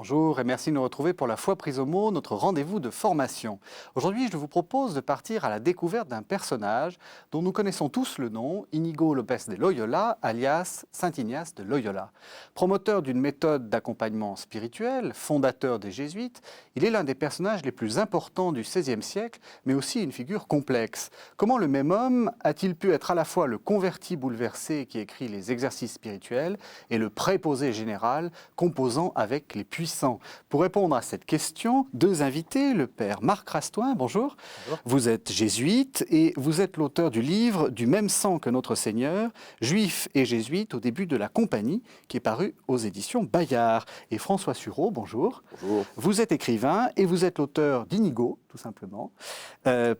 Bonjour et merci de nous retrouver pour La Foi prise au mot, notre rendez-vous de formation. Aujourd'hui, je vous propose de partir à la découverte d'un personnage dont nous connaissons tous le nom, Íñigo López de Loyola, alias Saint Ignace de Loyola. Promoteur d'une méthode d'accompagnement spirituel, fondateur des Jésuites, il est l'un des personnages les plus importants du XVIe siècle, mais aussi une figure complexe. Comment le même homme a-t-il pu être à la fois le converti bouleversé qui écrit les exercices spirituels et le préposé général composant avec les puissants? Pour répondre à cette question, deux invités, le père Marc Rastoin, bonjour. Bonjour. Vous êtes jésuite et vous êtes l'auteur du livre Du même sang que notre Seigneur, Juifs et jésuites au début de la Compagnie, qui est paru aux éditions Bayard. Et François Sureau, bonjour. Bonjour. Vous êtes écrivain et vous êtes l'auteur d'Íñigo, tout simplement,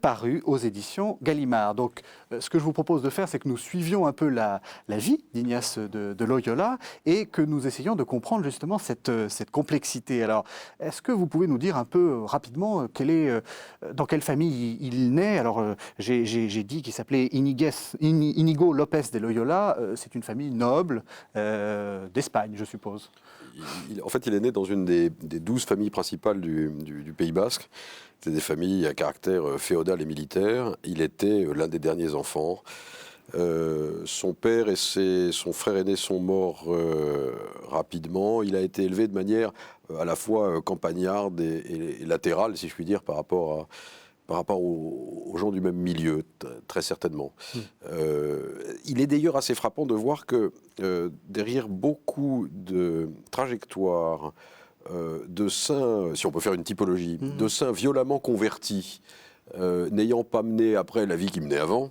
paru aux éditions Gallimard. Donc, ce que je vous propose de faire, c'est que nous suivions un peu la vie d'Ignace de Loyola et que nous essayions de comprendre justement cette complexité. Alors, est-ce que vous pouvez nous dire un peu rapidement dans quelle famille il naît? Alors, j'ai dit qu'il s'appelait Íñigo López de Loyola. C'est une famille noble d'Espagne, je suppose. En fait, il est né dans une des 12 familles principales du Pays Basque. C'est des familles à caractère féodal et militaire. Il était l'un des derniers enfants. Son père et son frère aîné sont morts rapidement. Il a été élevé de manière à la fois campagnarde et latérale, si je puis dire, par rapport aux gens du même milieu, très certainement. Il est d'ailleurs assez frappant de voir que derrière beaucoup de trajectoires de saints, si on peut faire une typologie, de saints violemment convertis, n'ayant pas mené après la vie qu'ils menaient avant,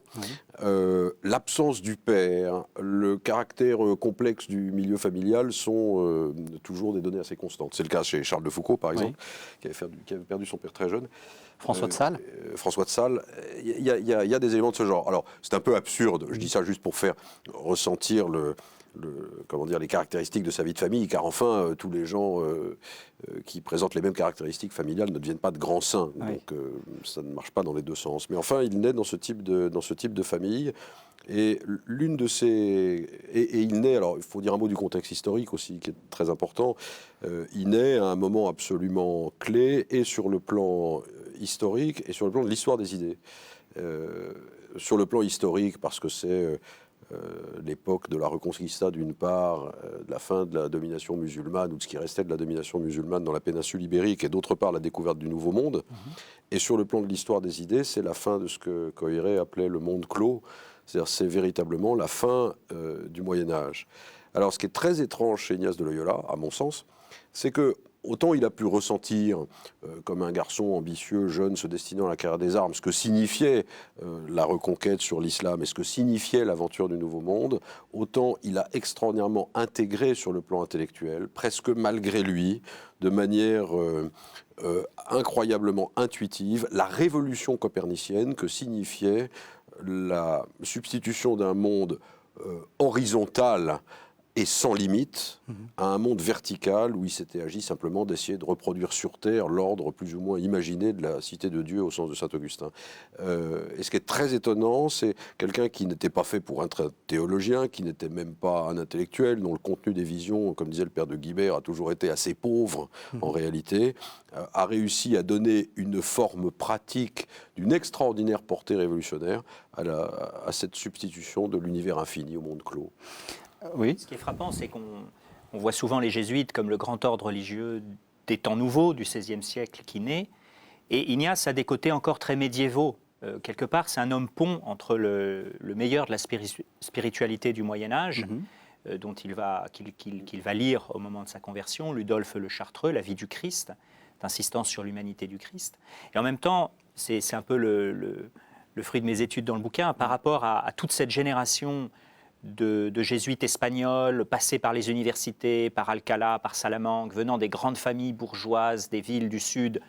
l'absence du père, le caractère complexe du milieu familial sont toujours des données assez constantes. C'est le cas chez Charles de Foucauld, par exemple, qui avait perdu son père très jeune. François de Sales. François de Sales. Il y a des éléments de ce genre. Alors, c'est un peu absurde. Je dis ça juste pour faire ressentir les caractéristiques de sa vie de famille, car enfin, tous les gens qui présentent les mêmes caractéristiques familiales ne deviennent pas de grands saints. Oui. Donc, ça ne marche pas dans les deux sens. Mais enfin, il naît dans ce type de famille. Et l'une de ces... Et il naît, alors il faut dire un mot du contexte historique aussi, qui est très important. Il naît à un moment absolument clé, et sur le plan historique, et sur le plan de l'histoire des idées. Sur le plan historique, parce que c'est l'époque de la Reconquista d'une part, de la fin de la domination musulmane, ou de ce qui restait de la domination musulmane dans la péninsule ibérique, et d'autre part la découverte du Nouveau Monde. Et sur le plan de l'histoire des idées, c'est la fin de ce que Coiré appelait le monde clos. C'est-à-dire, c'est véritablement la fin du Moyen-Âge. Alors, ce qui est très étrange chez Ignace de Loyola, à mon sens, c'est que, autant il a pu ressentir, comme un garçon ambitieux, jeune, se destinant à la carrière des armes, ce que signifiait la reconquête sur l'islam et ce que signifiait l'aventure du Nouveau Monde, autant il a extraordinairement intégré sur le plan intellectuel, presque malgré lui, de manière incroyablement intuitive, la révolution copernicienne que signifiait la substitution d'un monde horizontal et sans limite à un monde vertical où il s'était agi simplement d'essayer de reproduire sur Terre l'ordre plus ou moins imaginé de la cité de Dieu au sens de Saint-Augustin. Et ce qui est très étonnant, c'est quelqu'un qui n'était pas fait pour être un théologien, qui n'était même pas un intellectuel, dont le contenu des visions, comme disait le père de Guibert, a toujours été assez pauvre en réalité, a réussi à donner une forme pratique d'une extraordinaire portée révolutionnaire à cette substitution de l'univers infini au monde clos. Oui. Ce qui est frappant, c'est qu'on voit souvent les jésuites comme le grand ordre religieux des temps nouveaux, du XVIe siècle qui naît. Et Ignace a des côtés encore très médiévaux. Quelque part, c'est un homme pont entre le meilleur de la spiritualité du Moyen-Âge, dont qu'il va lire au moment de sa conversion, Ludolphe le Chartreux, La vie du Christ, d'insistance sur l'humanité du Christ. Et en même temps, c'est un peu le fruit de mes études dans le bouquin, par rapport à toute cette génération de jésuites espagnols, passés par les universités, par Alcalá, par Salamanque, venant des grandes familles bourgeoises, des villes du Sud.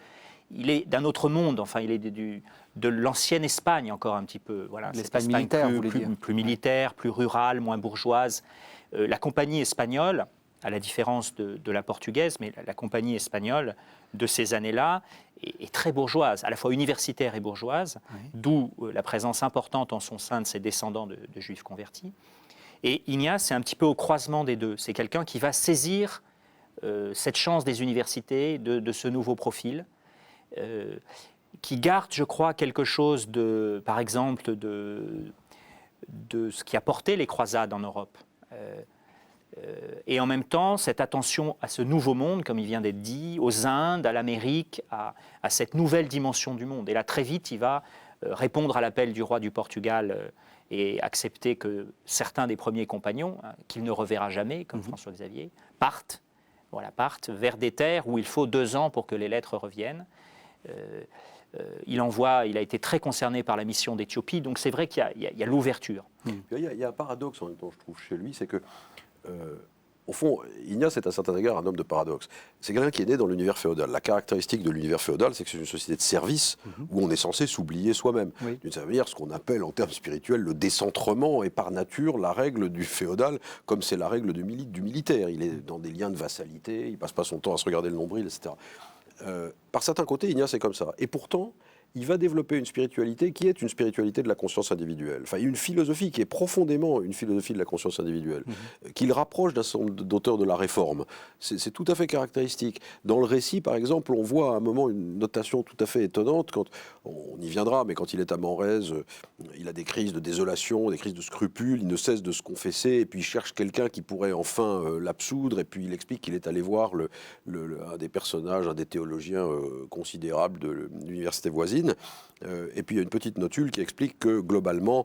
Il est d'un autre monde, enfin, il est de l'ancienne Espagne encore un petit peu. Voilà, l'Espagne militaire, vous voulez dire. Plus militaire, plus rurale, moins bourgeoise. La compagnie espagnole, à la différence de la portugaise, mais la compagnie espagnole de ces années-là est très bourgeoise, à la fois universitaire et bourgeoise, d'où la présence importante en son sein de ses descendants de juifs convertis. Et Ignace, c'est un petit peu au croisement des deux. C'est quelqu'un qui va saisir cette chance des universités, de ce nouveau profil, qui garde, je crois, quelque chose, par exemple, de ce qui a porté les croisades en Europe. Et en même temps, cette attention à ce nouveau monde, comme il vient d'être dit, aux Indes, à l'Amérique, à cette nouvelle dimension du monde. Et là, très vite, il va répondre à l'appel du roi du Portugal et accepter que certains des premiers compagnons, qu'il ne reverra jamais, comme François Xavier, partent vers des terres où il faut 2 ans pour que les lettres reviennent. Il a été très concerné par la mission d'Éthiopie, donc c'est vrai qu'il y a l'ouverture. Il y a un paradoxe en même temps, je trouve, chez lui, c'est que au fond, Ignace est à un certain égard un homme de paradoxe. C'est quelqu'un qui est né dans l'univers féodal. La caractéristique de l'univers féodal, c'est que c'est une société de service où on est censé s'oublier soi-même. Oui. D'une certaine manière, ce qu'on appelle en termes spirituels le décentrement est par nature la règle du féodal, comme c'est la règle du militaire. Il est dans des liens de vassalité, il passe pas son temps à se regarder le nombril, etc. Par certains côtés, Ignace est comme ça. Et pourtant, il va développer une spiritualité qui est une spiritualité de la conscience individuelle. Enfin, une philosophie qui est profondément une philosophie de la conscience individuelle, qu'il rapproche d'un certain nombre d'auteurs de la Réforme. C'est tout à fait caractéristique. Dans le récit, par exemple, on voit à un moment une notation tout à fait étonnante, quand on y viendra, mais quand il est à Menrez, il a des crises de désolation, des crises de scrupules, il ne cesse de se confesser, et puis il cherche quelqu'un qui pourrait enfin l'absoudre, et puis il explique qu'il est allé voir un des personnages, un des théologiens considérables de l'université voisine. Et puis il y a une petite notule qui explique que globalement,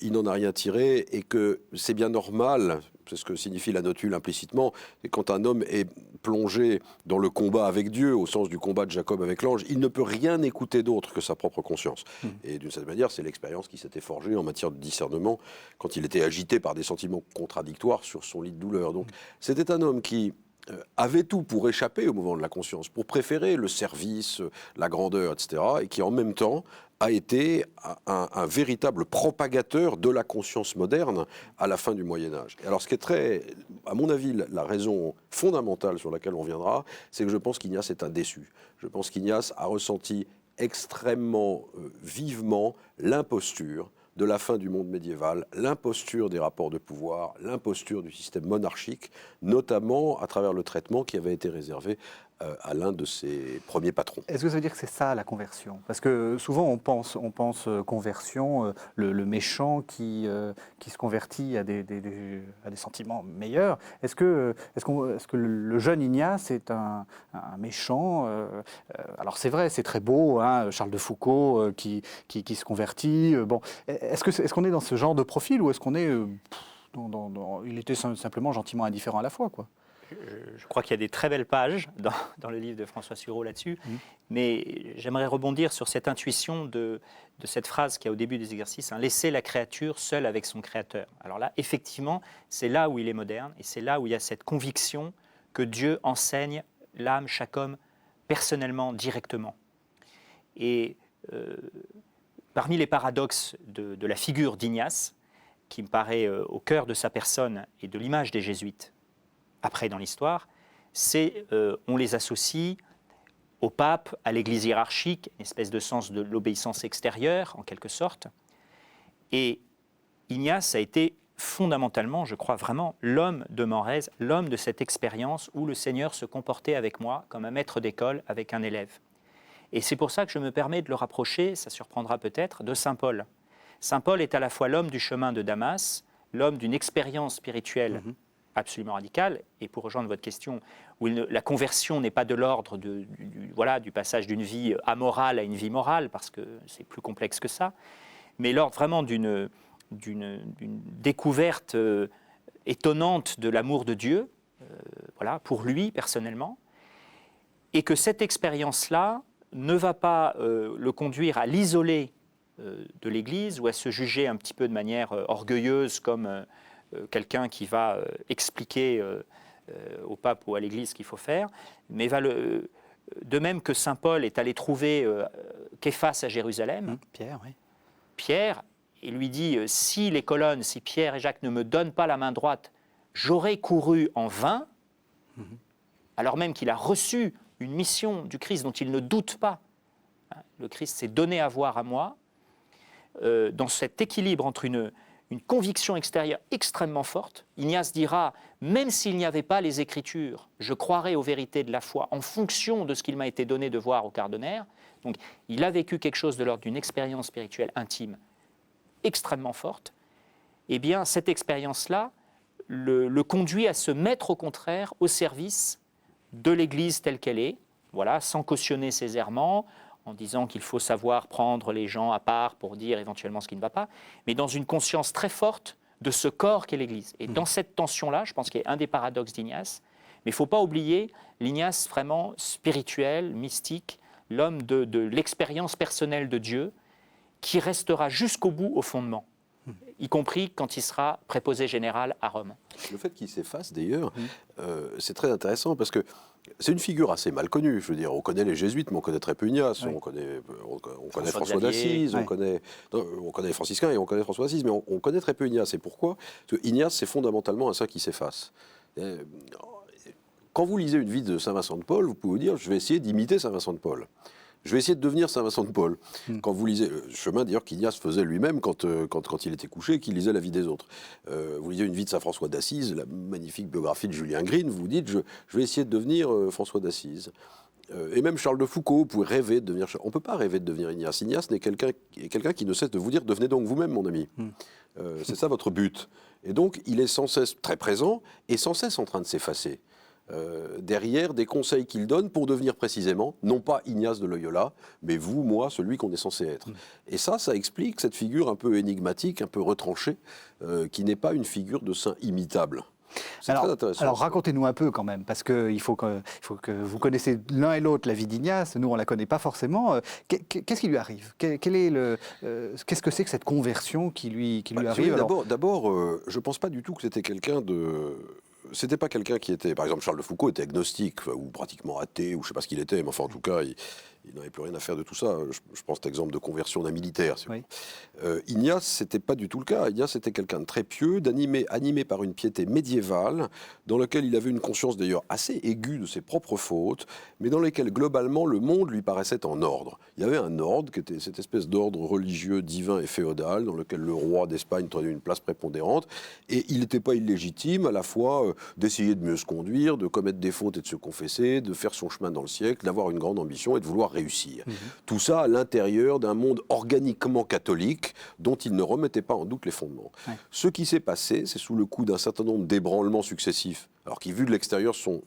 il n'en a rien tiré et que c'est bien normal, c'est ce que signifie la notule implicitement, et quand un homme est plongé dans le combat avec Dieu, au sens du combat de Jacob avec l'ange, il ne peut rien écouter d'autre que sa propre conscience. Et d'une certaine manière, c'est l'expérience qui s'était forgée en matière de discernement quand il était agité par des sentiments contradictoires sur son lit de douleur. Donc c'était un homme qui avait tout pour échapper au mouvement de la conscience, pour préférer le service, la grandeur, etc., et qui en même temps a été un véritable propagateur de la conscience moderne à la fin du Moyen-Âge. Alors ce qui est à mon avis, la raison fondamentale sur laquelle on viendra, c'est que je pense qu'Ignace est un déçu. Je pense qu'Ignace a ressenti extrêmement vivement l'imposture de la fin du monde médiéval, l'imposture des rapports de pouvoir, l'imposture du système monarchique, notamment à travers le traitement qui avait été réservé à l'un de ses premiers patrons. Est-ce que ça veut dire que c'est ça la conversion? Parce que souvent on pense conversion, le méchant qui se convertit à des sentiments meilleurs. Est-ce que le jeune Ignace est un méchant? Alors c'est vrai, c'est très beau, hein, Charles de Foucault qui se convertit. Bon, est-ce qu'on est dans ce genre de profil ou est-ce qu'on est il était simplement gentiment indifférent à la fois, quoi? Je crois qu'il y a des très belles pages dans le livre de François Sureau là-dessus, mais j'aimerais rebondir sur cette intuition de cette phrase qui est au début des exercices, hein, « laisser la créature seule avec son créateur ». Alors là, effectivement, c'est là où il est moderne et c'est là où il y a cette conviction que Dieu enseigne l'âme, chaque homme, personnellement, directement. Et parmi les paradoxes de la figure d'Ignace, qui me paraît au cœur de sa personne et de l'image des jésuites, après dans l'histoire, c'est on les associe au pape, à l'église hiérarchique, une espèce de sens de l'obéissance extérieure, en quelque sorte. Et Ignace a été fondamentalement, je crois vraiment, l'homme de Menrez, l'homme de cette expérience où le Seigneur se comportait avec moi comme un maître d'école avec un élève. Et c'est pour ça que je me permets de le rapprocher, ça surprendra peut-être, de Saint Paul. Saint Paul est à la fois l'homme du chemin de Damas, l'homme d'une expérience spirituelle absolument radicale, et pour rejoindre votre question, où la conversion n'est pas de l'ordre du passage d'une vie amorale à une vie morale, parce que c'est plus complexe que ça, mais l'ordre vraiment d'une découverte étonnante de l'amour de Dieu, pour lui personnellement, et que cette expérience-là ne va pas le conduire à l'isoler de l'Église ou à se juger un petit peu de manière orgueilleuse comme quelqu'un qui va expliquer au pape ou à l'Église ce qu'il faut faire, mais de même que saint Paul est allé trouver Képhas à Jérusalem, Pierre, et lui dit si Pierre et Jacques ne me donnent pas la main droite, j'aurais couru en vain, alors même qu'il a reçu une mission du Christ dont il ne doute pas. Le Christ s'est donné à voir à moi. Dans cet équilibre entre une une conviction extérieure extrêmement forte. Ignace dira, même s'il n'y avait pas les Écritures, je croirais aux vérités de la foi en fonction de ce qu'il m'a été donné de voir au Quardonnerre. Donc il a vécu quelque chose de l'ordre d'une expérience spirituelle intime extrêmement forte. Eh bien, cette expérience-là le conduit à se mettre au contraire au service de l'Église telle qu'elle est, voilà, sans cautionner ses errements, en disant qu'il faut savoir prendre les gens à part pour dire éventuellement ce qui ne va pas, mais dans une conscience très forte de ce corps qu'est l'Église. Et dans cette tension-là, je pense qu'il y a un des paradoxes d'Ignace, mais il ne faut pas oublier l'Ignace vraiment spirituel, mystique, l'homme de l'expérience personnelle de Dieu, qui restera jusqu'au bout au fondement, y compris quand il sera préposé général à Rome. Le fait qu'il s'efface, d'ailleurs, c'est très intéressant parce que c'est une figure assez mal connue. Je veux dire, on connaît les jésuites, mais on connaît très peu Ignace. Oui. On connaît François d'Assise, on connaît les franciscains et on connaît François d'Assise, mais on connaît très peu Ignace. Et pourquoi? Parce que Ignace, c'est fondamentalement un saint qui s'efface. Quand vous lisez une vie de Saint Vincent de Paul, vous pouvez vous dire, je vais essayer d'imiter Saint Vincent de Paul. Je vais essayer de devenir Saint Vincent de Paul. Quand vous lisez le chemin d'ailleurs qu'Ignace faisait lui-même quand il était couché, qu'il lisait la vie des autres. Vous lisez une vie de Saint François d'Assise, la magnifique biographie de Julien Green, vous vous dites je vais essayer de devenir François d'Assise. Et même Charles de Foucault, vous pouvez rêver de devenir... On ne peut pas rêver de devenir Ignace. Ignace n'est quelqu'un qui ne cesse de vous dire devenez donc vous-même mon ami. C'est ça votre but. Et donc il est sans cesse très présent et sans cesse en train de s'effacer. Derrière des conseils qu'il donne pour devenir précisément, non pas Ignace de Loyola, mais vous, moi, celui qu'on est censé être. Et ça explique cette figure un peu énigmatique, un peu retranchée, qui n'est pas une figure de saint imitable. C'est très intéressant. Alors racontez-nous un peu quand même, parce qu'il faut que vous connaissez l'un et l'autre la vie d'Ignace, nous on ne la connaît pas forcément. Qu'est-ce qui lui arrive? Qu'est-ce que c'est que cette conversion qui lui arrive? D'abord, je ne pense pas du tout que c'était quelqu'un de... C'était pas quelqu'un qui était... Par exemple, Charles de Foucault était agnostique, ou pratiquement athée, ou je ne sais pas ce qu'il était, mais enfin, en tout cas, il n'avait plus rien à faire de tout ça. Je pense cet exemple de conversion d'un militaire. Si Ignace, c'était pas du tout le cas. Ignace était quelqu'un de très pieux, animé par une piété médiévale, dans lequel il avait une conscience d'ailleurs assez aiguë de ses propres fautes, mais dans lesquelles globalement le monde lui paraissait en ordre. Il y avait un ordre qui était cette espèce d'ordre religieux, divin et féodal, dans lequel le roi d'Espagne tenait une place prépondérante, et il n'était pas illégitime à la fois d'essayer de mieux se conduire, de commettre des fautes et de se confesser, de faire son chemin dans le siècle, d'avoir une grande ambition et de vouloir réussir. Tout ça à l'intérieur d'un monde organiquement catholique dont il ne remettait pas en doute les fondements. Ce qui s'est passé, c'est sous le coup d'un certain nombre d'ébranlements successifs, alors qui, vus de l'extérieur, sont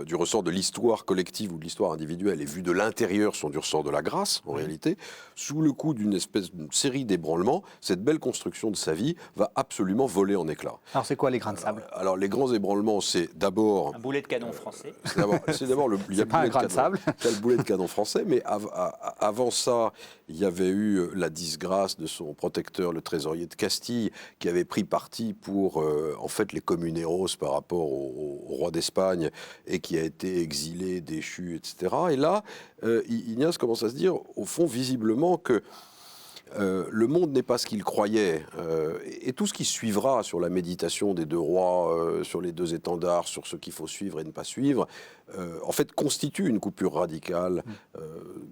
du ressort de l'histoire collective ou de l'histoire individuelle, et vus de l'intérieur, sont du ressort de la grâce, en réalité. Sous le coup d'une espèce de série d'ébranlements, cette belle construction de sa vie va absolument voler en éclats. Alors c'est quoi les grains de sable? Alors les grands ébranlements, c'est d'abord... Un boulet de canon français. C'est d'abord le... C'est pas un grain de sable. C'est le boulet de canon français, mais avant ça, il y avait eu la disgrâce de son protecteur, le trésorier de Castille, qui avait pris parti pour, en fait, les communeros par rapport au roi d'Espagne, et qui a été exilé, déchu, etc. Et là, Ignace commence à se dire, au fond, visiblement, que le monde n'est pas ce qu'il croyait. Et tout ce qui suivra sur la méditation des deux rois, sur les deux étendards, sur ce qu'il faut suivre et ne pas suivre, en fait, constitue une coupure radicale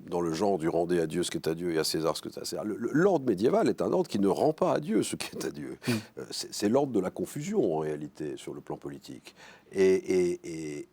dans le genre du rendez à Dieu ce qui est à Dieu et à César ce qui est à César. L'ordre médiéval est un ordre qui ne rend pas à Dieu ce qui est à Dieu. C'est l'ordre de la confusion, en réalité, sur le plan politique. Et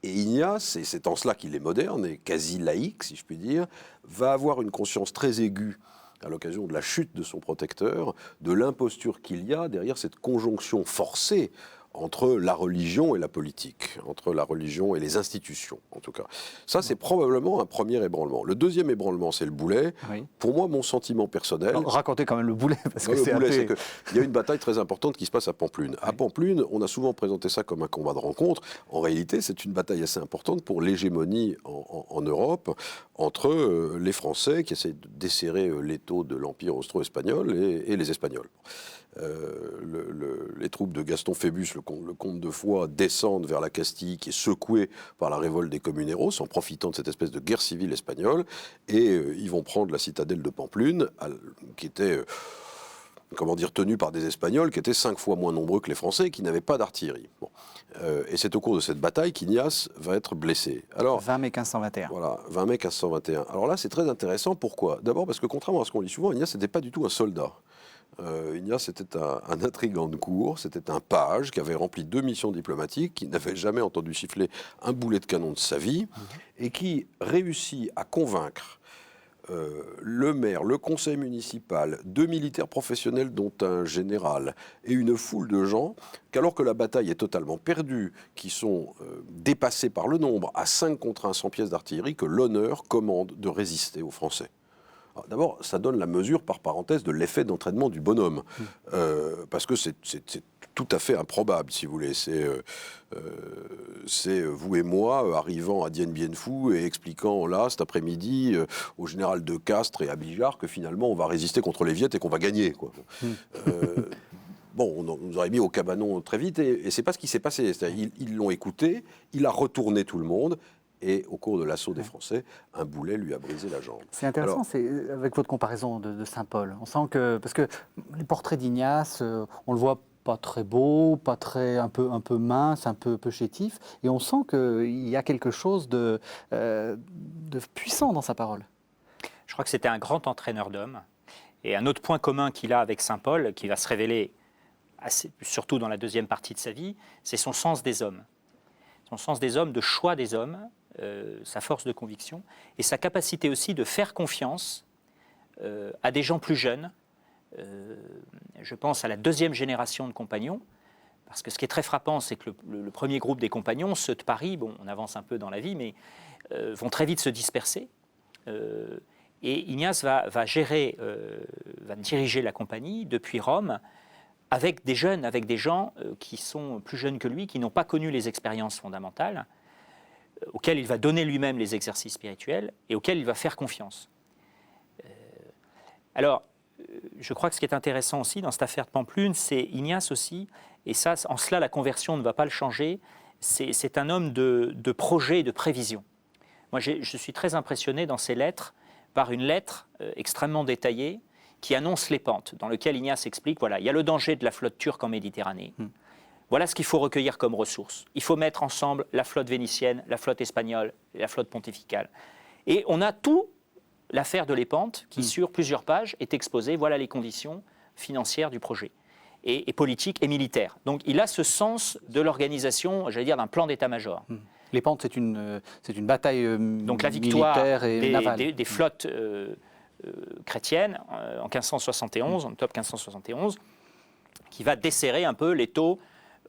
Ignace, et c'est en cela qu'il est moderne et quasi laïque, si je puis dire, va avoir une conscience très aiguë à l'occasion de la chute de son protecteur, de l'imposture qu'il y a derrière cette conjonction forcée entre la religion et la politique, entre la religion et les institutions, en tout cas. Ça, c'est probablement un premier ébranlement. Le deuxième ébranlement, c'est le boulet. Oui. Pour moi, mon sentiment personnel... Alors, racontez quand même le boulet, parce que le boulet, c'est qu'il y a une bataille très importante qui se passe à Pampelune. Oui. À Pampelune, on a souvent présenté ça comme un combat de rencontre. En réalité, c'est une bataille assez importante pour l'hégémonie en Europe entre les Français qui essaient de desserrer l'étau de l'Empire austro-espagnol et les Espagnols. Les troupes de Gaston Phébus, le comte de Foix, descendent vers la Castille, qui est secouée par la révolte des communeros, en profitant de cette espèce de guerre civile espagnole, et ils vont prendre la citadelle de Pampelune, qui était tenue par des Espagnols, qui étaient 5 fois moins nombreux que les Français, qui n'avaient pas d'artillerie. Bon. Et c'est au cours de cette bataille qu'Ignace va être blessé. Alors, 20 mai 1521. Voilà, 20 mai 1521. Alors là, c'est très intéressant. Pourquoi? D'abord parce que, contrairement à ce qu'on lit souvent, Ignace n'était pas du tout un soldat. Ignace était un intrigant de cour, c'était un page qui avait rempli 2 missions diplomatiques, qui n'avait jamais entendu siffler un boulet de canon de sa vie, et qui réussit à convaincre le maire, le conseil municipal, 2 militaires professionnels dont un général et une foule de gens, qu'alors que la bataille est totalement perdue, qui sont dépassés par le nombre, à 5 contre 1 sans pièces d'artillerie, que l'honneur commande de résister aux Français. D'abord, ça donne la mesure, par parenthèse, de l'effet d'entraînement du bonhomme. Parce que c'est tout à fait improbable, si vous voulez. C'est vous et moi arrivant à Dien Bien Phu et expliquant là, cet après-midi, au général de Castres et à Bijar que finalement on va résister contre les Viettes et qu'on va gagner, quoi. Bon, on nous aurait mis au cabanon très vite et c'est pas ce qui s'est passé. Ils l'ont écouté, il a retourné tout le monde. Et au cours de l'assaut des Français, un boulet lui a brisé la jambe. C'est intéressant, avec votre comparaison de Saint-Paul. On sent que, parce que les portraits d'Ignace, on le voit pas très beau, pas très, un peu mince, un peu chétif, et on sent qu'il y a quelque chose de puissant dans sa parole. Je crois que c'était un grand entraîneur d'hommes. Et un autre point commun qu'il a avec Saint-Paul, qui va se révéler surtout dans la deuxième partie de sa vie, c'est son sens des hommes. Son sens des hommes, de choix des hommes, sa force de conviction et sa capacité aussi de faire confiance à des gens plus jeunes. Je pense à la deuxième génération de compagnons, parce que ce qui est très frappant, c'est que le premier groupe des compagnons, ceux de Paris, bon, on avance un peu dans la vie, mais vont très vite se disperser. Et Ignace va diriger la compagnie depuis Rome avec des jeunes, avec des gens qui sont plus jeunes que lui, qui n'ont pas connu les expériences fondamentales, auxquels il va donner lui-même les exercices spirituels et auxquels il va faire confiance. Alors, je crois que ce qui est intéressant aussi dans cette affaire de Pampelune, c'est Ignace aussi, et ça, en cela, la conversion ne va pas le changer, c'est un homme de projet et de prévision. Moi, je suis très impressionné dans ses lettres par une lettre extrêmement détaillée qui annonce les pentes, dans lequel Ignace explique, voilà, il y a le danger de la flotte turque en Méditerranée. Voilà ce qu'il faut recueillir comme ressources. Il faut mettre ensemble la flotte vénitienne, la flotte espagnole et la flotte pontificale. Et on a tout l'affaire de l'Épante qui, sur plusieurs pages, est exposée. Voilà les conditions financières du projet, et politiques et militaires. Donc il a ce sens de l'organisation, j'allais dire, d'un plan d'état-major. L'Épante, c'est une bataille Donc la victoire militaire et navale. des flottes chrétiennes en 1571, en octobre 1571, qui va desserrer un peu l'étau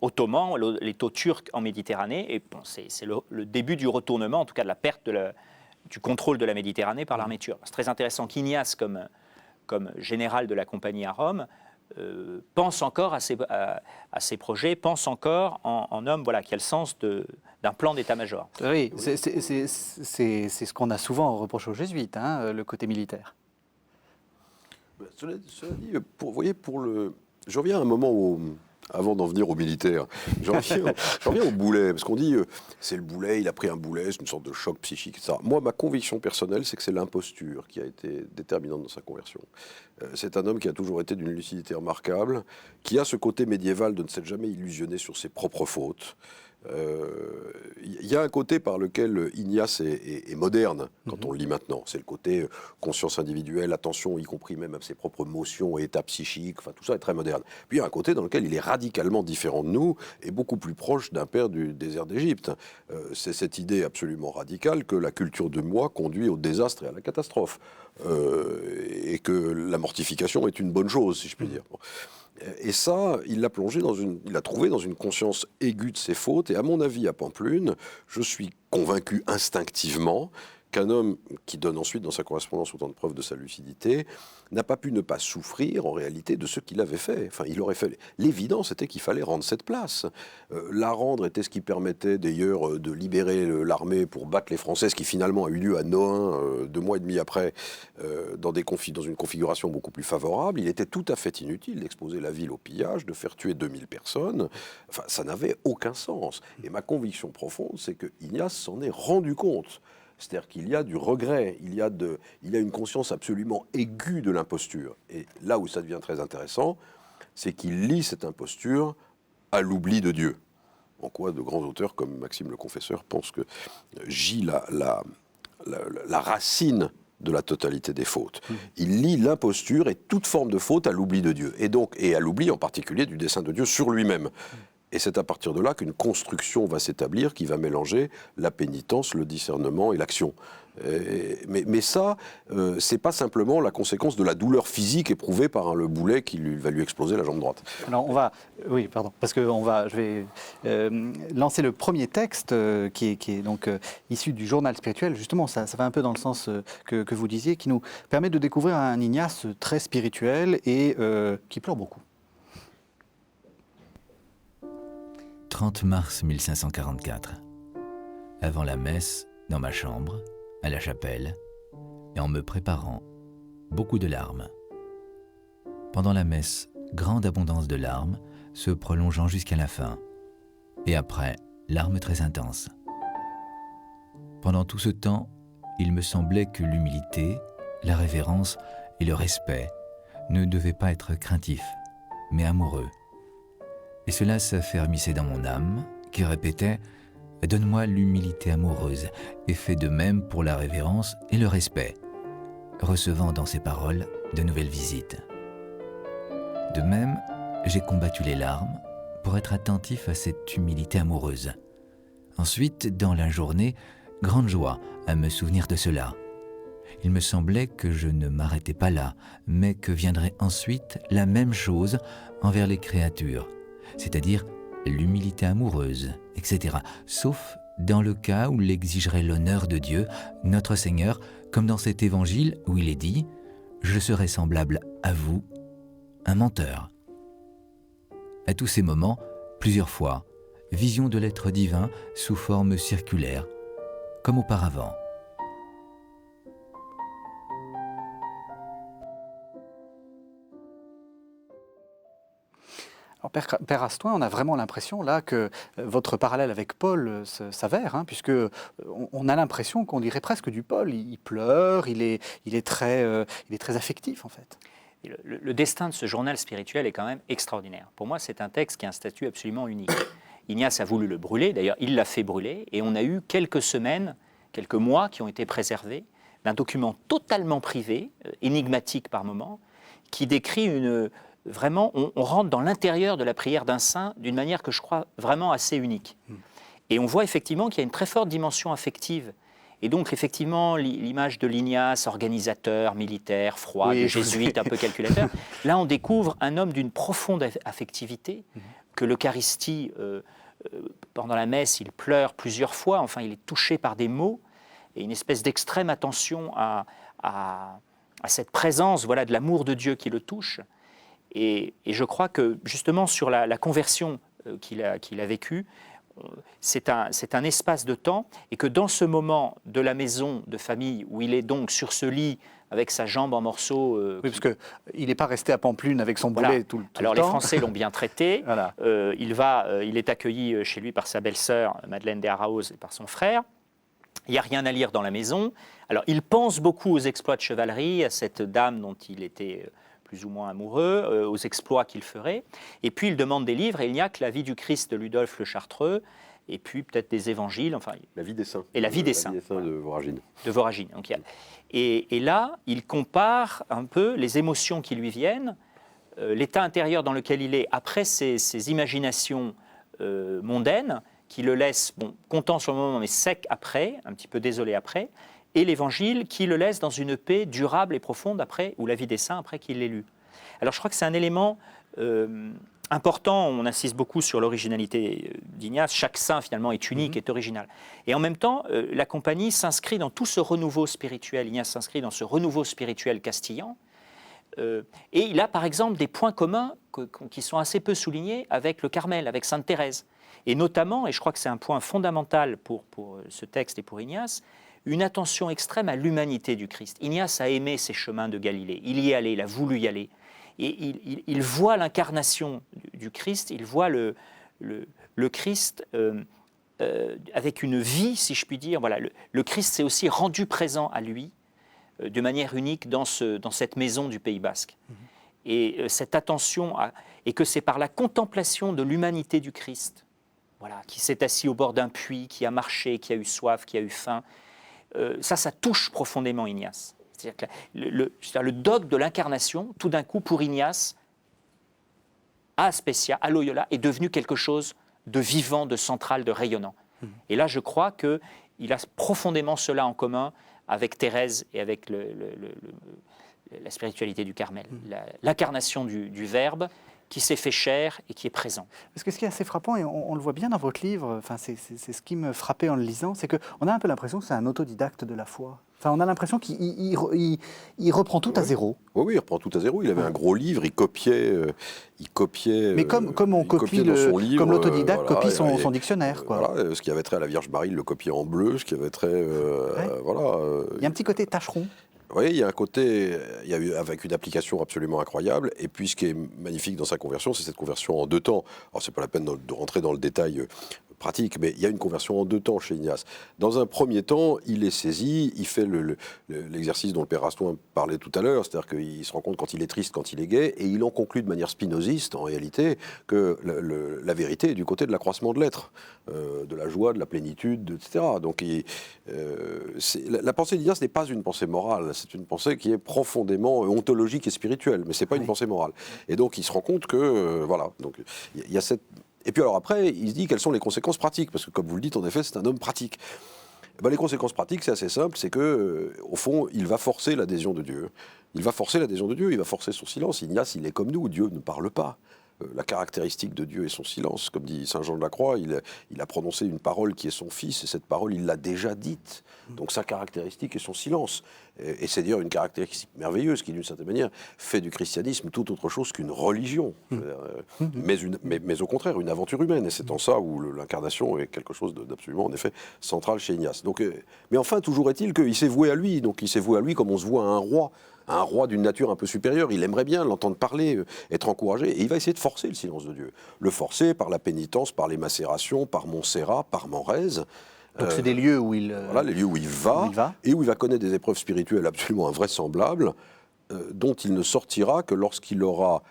ottoman, l'étau turc en Méditerranée. Et bon, c'est le début du retournement, en tout cas de la perte du contrôle de la Méditerranée par l'armée turque. C'est très intéressant qu'Ignace, comme général de la compagnie à Rome, pense encore à ses projets, pense encore en homme qui a le sens d'un plan d'état-major. Oui, c'est ce qu'on a souvent reproché aux jésuites, hein, le côté militaire. Cela dit, vous voyez, j'en viens à un moment où, avant d'en venir aux militaires, j'en viens au boulet, parce qu'on dit, c'est le boulet, il a pris un boulet, c'est une sorte de choc psychique, etc. Moi, ma conviction personnelle, c'est que c'est l'imposture qui a été déterminante dans sa conversion. C'est un homme qui a toujours été d'une lucidité remarquable, qui a ce côté médiéval de ne s'être jamais illusionné sur ses propres fautes. Il y a un côté par lequel Ignace est moderne quand on le lit maintenant. C'est le côté conscience individuelle, attention, y compris même à ses propres motions et états psychiques. Enfin, tout ça est très moderne. Puis il y a un côté dans lequel il est radicalement différent de nous et beaucoup plus proche d'un père du désert d'Égypte. C'est cette idée absolument radicale que la culture de moi conduit au désastre et à la catastrophe. Et que la mortification est une bonne chose, si je puis dire. Bon. Et ça, il l'a trouvé dans une conscience aiguë de ses fautes. Et à mon avis, à Pampelune, je suis convaincu instinctivement qu'un homme qui donne ensuite dans sa correspondance autant de preuves de sa lucidité n'a pas pu ne pas souffrir en réalité de ce qu'il avait fait. Enfin, il aurait fait. L'évidence était qu'il fallait rendre cette place. La rendre était ce qui permettait d'ailleurs de libérer l'armée pour battre les Français, ce qui finalement a eu lieu à Nohain 2 mois et demi après, dans une configuration beaucoup plus favorable. Il était tout à fait inutile d'exposer la ville au pillage, de faire tuer 2000 personnes. Enfin, ça n'avait aucun sens. Et ma conviction profonde, c'est que Ignace s'en est rendu compte. C'est-à-dire qu'il y a du regret, il y a une conscience absolument aiguë de l'imposture. Et là où ça devient très intéressant, c'est qu'il lie cette imposture à l'oubli de Dieu. En quoi de grands auteurs comme Maxime le Confesseur pensent que gît la racine de la totalité des fautes. Il lie l'imposture et toute forme de faute à l'oubli de Dieu, et à l'oubli en particulier du dessein de Dieu sur lui-même. Et c'est à partir de là qu'une construction va s'établir qui va mélanger la pénitence, le discernement et l'action. Mais ça, c'est pas simplement la conséquence de la douleur physique éprouvée par le boulet qui va lui exploser la jambe droite. Alors oui, pardon, parce que je vais lancer le premier texte qui est donc issu du journal spirituel. Justement, ça va un peu dans le sens que vous disiez, qui nous permet de découvrir un Ignace très spirituel et qui pleure beaucoup. 30 mars 1544. Avant la messe, dans ma chambre, à la chapelle, et en me préparant, beaucoup de larmes. Pendant la messe, grande abondance de larmes, se prolongeant jusqu'à la fin. Et après, larmes très intenses. Pendant tout ce temps, il me semblait que l'humilité, la révérence et le respect ne devaient pas être craintifs, mais amoureux. Et cela s'affermissait dans mon âme, qui répétait « Donne-moi l'humilité amoureuse » et fais de même pour la révérence et le respect, recevant dans ces paroles de nouvelles visites. De même, j'ai combattu les larmes pour être attentif à cette humilité amoureuse. Ensuite, dans la journée, grande joie à me souvenir de cela. Il me semblait que je ne m'arrêtais pas là, mais que viendrait ensuite la même chose envers les créatures, c'est-à-dire l'humilité amoureuse, etc., sauf dans le cas où l'exigerait l'honneur de Dieu, notre Seigneur, comme dans cet évangile où il est dit « Je serai semblable à vous, un menteur ». À tous ces moments, plusieurs fois, vision de l'être divin sous forme circulaire, comme auparavant. Alors, Père Astoin, on a vraiment l'impression là que votre parallèle avec Paul s'avère, hein, puisque on a l'impression qu'on dirait presque du Paul. Il pleure, il est très affectif en fait. Et le destin de ce journal spirituel est quand même extraordinaire. Pour moi, c'est un texte qui a un statut absolument unique. Ignace a voulu le brûler, d'ailleurs il l'a fait brûler, et on a eu quelques semaines, quelques mois qui ont été préservés d'un document totalement privé, énigmatique par moments, qui décrit vraiment, on rentre dans l'intérieur de la prière d'un saint d'une manière que je crois vraiment assez unique. Et on voit effectivement qu'il y a une très forte dimension affective. Et donc, effectivement, l'image de l'Ignace, organisateur, militaire, froid, oui, jésuite, un peu calculateur, là, on découvre un homme d'une profonde affectivité, que l'Eucharistie, pendant la messe, il pleure plusieurs fois, enfin, il est touché par des mots, et une espèce d'extrême attention à cette présence, voilà, de l'amour de Dieu qui le touche. Et je crois que, justement, sur la conversion qu'il a vécue, c'est un espace de temps, et que dans ce moment de la maison de famille, où il est donc sur ce lit, avec sa jambe en morceaux... oui, parce qu'il n'est pas resté à Pampelune avec son boulet tout le temps. Alors, les Français l'ont bien traité. Voilà. Il est accueilli chez lui par sa belle-sœur, Madeleine de Araoz, et par son frère. Il n'y a rien à lire dans la maison. Alors, il pense beaucoup aux exploits de chevalerie, à cette dame dont il était plus ou moins amoureux, aux exploits qu'il ferait. Et puis, il demande des livres, et il n'y a que la vie du Christ de Ludolphe le Chartreux, et puis peut-être des évangiles. Enfin, La vie des saints. Et la vie des saints. La vie des saints de Voragine. De Voragine. Donc, et là, il compare un peu les émotions qui lui viennent, l'état intérieur dans lequel il est après ces imaginations mondaines, qui le laissent content sur le moment, mais sec après, un petit peu désolé après, et l'Évangile qui le laisse dans une paix durable et profonde après, ou la vie des saints après qu'il l'ait lu. Alors je crois que c'est un élément important, on insiste beaucoup sur l'originalité d'Ignace, chaque saint finalement est unique, est original. Et en même temps, la compagnie s'inscrit dans tout ce renouveau spirituel, Ignace s'inscrit dans ce renouveau spirituel castillan, et il a par exemple des points communs qui sont assez peu soulignés avec le Carmel, avec Sainte Thérèse. Et notamment, et je crois que c'est un point fondamental pour ce texte et pour Ignace, une attention extrême à l'humanité du Christ. Ignace a aimé ces chemins de Galilée, il y est allé, il a voulu y aller. Et il voit l'incarnation du Christ, il voit le Christ avec une vie, si je puis dire. Voilà, le Christ s'est aussi rendu présent à lui de manière unique dans cette maison du Pays Basque. Et cette attention, et que c'est par la contemplation de l'humanité du Christ, voilà, qui s'est assis au bord d'un puits, qui a marché, qui a eu soif, qui a eu faim, ça touche profondément Ignace. C'est-à-dire que le dogme de l'incarnation, tout d'un coup, pour Ignace, à Aspecia, à Loyola, est devenu quelque chose de vivant, de central, de rayonnant. Et là, je crois qu'il a profondément cela en commun avec Thérèse et avec la spiritualité du Carmel. L'incarnation du Verbe qui s'est fait chair et qui est présent. Parce que ce qui est assez frappant, et on le voit bien dans votre livre, enfin, c'est ce qui me frappait en le lisant, c'est qu'on a un peu l'impression que c'est un autodidacte de la foi. Enfin, on a l'impression qu'il reprend tout à zéro. Oui, il reprend tout à zéro. Il avait un gros livre, il copiait. Mais comme on copie comme l'autodidacte copie son dictionnaire, quoi. Voilà, ce qui avait trait à la Vierge Marie, il le copiait en bleu. Ce qui avait trait, il y a un petit côté tâcheron. Oui, il y a un côté, avec une application absolument incroyable. Et puis, ce qui est magnifique dans sa conversion, c'est cette conversion en 2 temps. Alors, c'est pas la peine de rentrer dans le détail pratique, mais il y a une conversion en 2 temps chez Ignace. Dans un premier temps, il est saisi, il fait l'exercice dont le père Rastoin parlait tout à l'heure, c'est-à-dire qu'il se rend compte quand il est triste, quand il est gai, et il en conclut de manière spinoziste, en réalité, que la vérité est du côté de l'accroissement de l'être, de la joie, de la plénitude, etc. Donc, la pensée d'Ignace n'est pas une pensée morale, c'est une pensée qui est profondément ontologique et spirituelle, mais c'est pas une pensée morale. Et donc, il se rend compte que, voilà, donc il y a cette... Et puis alors après, il se dit quelles sont les conséquences pratiques, parce que comme vous le dites, en effet, c'est un homme pratique. Les conséquences pratiques, c'est assez simple, c'est que, au fond, il va forcer l'adhésion de Dieu. Il va forcer l'adhésion de Dieu, il va forcer son silence. Ignace, il est comme nous, Dieu ne parle pas. La caractéristique de Dieu est son silence. Comme dit Saint Jean de la Croix, il a prononcé une parole qui est son Fils, et cette parole, il l'a déjà dite. Donc sa caractéristique est son silence. Et c'est d'ailleurs une caractéristique merveilleuse qui, d'une certaine manière, fait du christianisme tout autre chose qu'une religion, mais au contraire, une aventure humaine. Et c'est en ça où l'incarnation est quelque chose d'absolument, en effet, central chez Ignace. Donc, mais enfin, toujours est-il qu'il s'est voué à lui. Donc il s'est voué à lui comme on se voit à un roi d'une nature un peu supérieure. Il aimerait bien l'entendre parler, être encouragé, et il va essayer de forcer le silence de Dieu. Le forcer par la pénitence, par les macérations, par Montserrat, par Menrez. Donc c'est des lieux où il... Voilà, les lieux où il va, et où il va connaître des épreuves spirituelles absolument invraisemblables, dont il ne sortira que lorsqu'il aura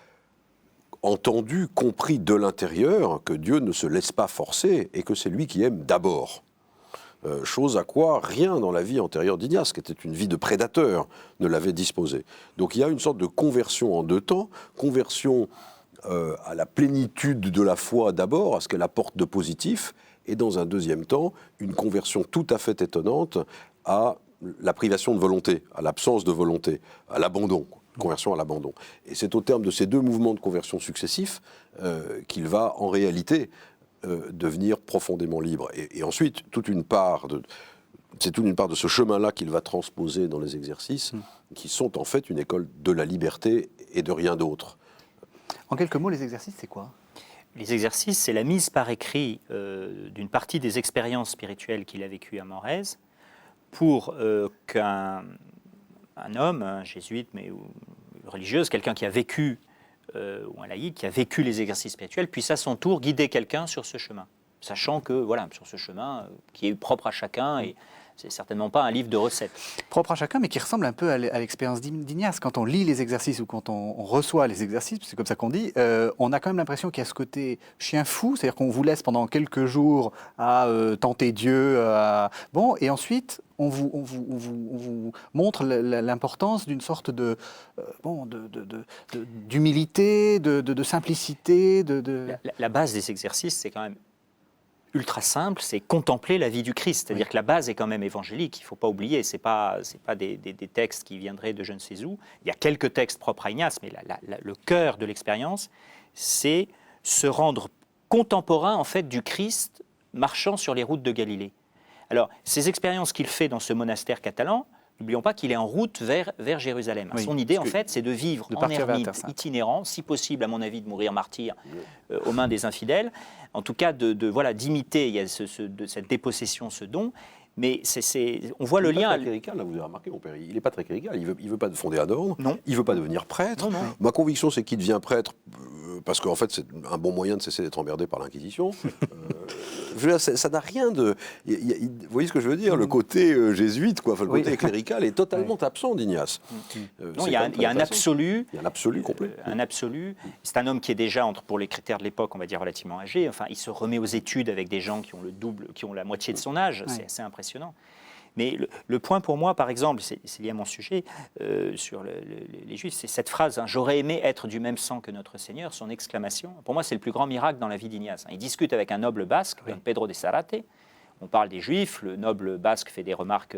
entendu, compris de l'intérieur que Dieu ne se laisse pas forcer, et que c'est lui qui aime d'abord. Chose à quoi rien dans la vie antérieure d'Ignace, qui était une vie de prédateur, ne l'avait disposé. Donc il y a une sorte de conversion en 2 temps, conversion à la plénitude de la foi d'abord, à ce qu'elle apporte de positif, et dans un 2e temps, une conversion tout à fait étonnante à la privation de volonté, à l'absence de volonté, à l'abandon, conversion à l'abandon. Et c'est au terme de ces 2 mouvements de conversion successifs qu'il va en réalité devenir profondément libre. Et ensuite, c'est toute une part de ce chemin-là qu'il va transposer dans les exercices, qui sont en fait une école de la liberté et de rien d'autre. En quelques mots, les exercices, c'est quoi ? Les exercices, c'est la mise par écrit d'une partie des expériences spirituelles qu'il a vécues à Menrez pour qu'un homme, un jésuite, mais ou religieuse, quelqu'un qui a vécu, ou un laïc, qui a vécu les exercices spirituels, puisse à son tour guider quelqu'un sur ce chemin. Sachant que, voilà, sur ce chemin qui est propre à chacun, et c'est certainement pas un livre de recettes. Propre à chacun, mais qui ressemble un peu à l'expérience d'Ignace. Quand on lit les exercices ou quand on reçoit les exercices, c'est comme ça qu'on dit, on a quand même l'impression qu'il y a ce côté chien fou, c'est-à-dire qu'on vous laisse pendant quelques jours à tenter Dieu, bon, et ensuite on vous montre l'importance d'une sorte d'humilité, de simplicité. La base des exercices, c'est quand même ultra simple, c'est contempler la vie du Christ. C'est-à-dire que la base est quand même évangélique, il ne faut pas oublier, ce n'est pas des textes qui viendraient de je ne sais où. Il y a quelques textes propres à Ignace, mais le cœur de l'expérience, c'est se rendre contemporain en fait, du Christ marchant sur les routes de Galilée. Alors, ces expériences qu'il fait dans ce monastère catalan, n'oublions pas qu'il est en route vers Jérusalem. Oui, son idée, en fait, c'est de vivre en ermite itinérant, si possible, à mon avis, de mourir martyr aux mains des infidèles. En tout cas, d'imiter, il y a cette dépossession, ce don. Mais on voit le lien. Il n'est pas très clérical, là, vous avez remarqué, mon père. Il n'est pas très clérical. Il veut pas fonder un ordre. Non. Il veut pas devenir prêtre. Non. Ma conviction, c'est qu'il devient prêtre parce qu'en fait, c'est un bon moyen de cesser d'être emmerdé par l'Inquisition. Je veux dire, ça n'a rien de. Vous voyez ce que je veux dire ? Le côté jésuite, quoi. Enfin, le côté clérical est totalement absent d'Ignace. Non, il y a un absolu. Il y a un absolu complet. Un absolu. C'est un homme qui est déjà, pour les critères de l'époque, on va dire relativement âgé. Enfin, il se remet aux études avec des gens qui ont la moitié de son âge. C'est assez impressionnant. Mais le point pour moi, par exemple, c'est lié à mon sujet sur les Juifs, c'est cette phrase, hein, j'aurais aimé être du même sang que notre Seigneur, son exclamation. Pour moi, c'est le plus grand miracle dans la vie d'Ignace. Il discute avec un noble basque, Don Pedro de Sarate. On parle des Juifs, le noble basque fait des remarques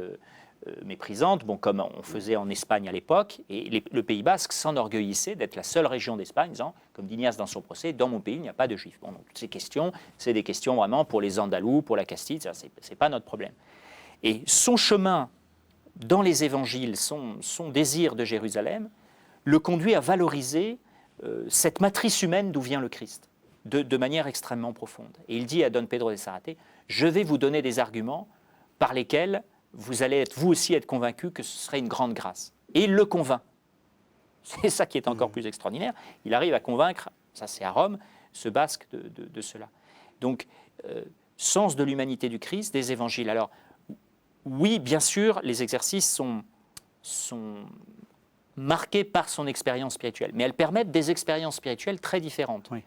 méprisantes, bon, comme on faisait en Espagne à l'époque, et le Pays basque s'enorgueillissait d'être la seule région d'Espagne, disant, comme d'Ignace dans son procès, dans mon pays, il n'y a pas de Juifs. Bon, donc, toutes ces questions, c'est des questions vraiment pour les Andalous, pour la Castille, ce n'est pas notre problème. Et son chemin dans les évangiles, son désir de Jérusalem, le conduit à valoriser cette matrice humaine d'où vient le Christ, de manière extrêmement profonde. Et il dit à Don Pedro de Sarate, je vais vous donner des arguments par lesquels vous allez vous aussi être convaincu que ce serait une grande grâce. Et il le convainc. C'est ça qui est encore plus extraordinaire. Il arrive à convaincre, ça c'est à Rome, ce basque de cela. Donc, sens de l'humanité du Christ, des évangiles. Alors, oui, bien sûr, les exercices sont marqués par son expérience spirituelle, mais elles permettent des expériences spirituelles très différentes. Oui.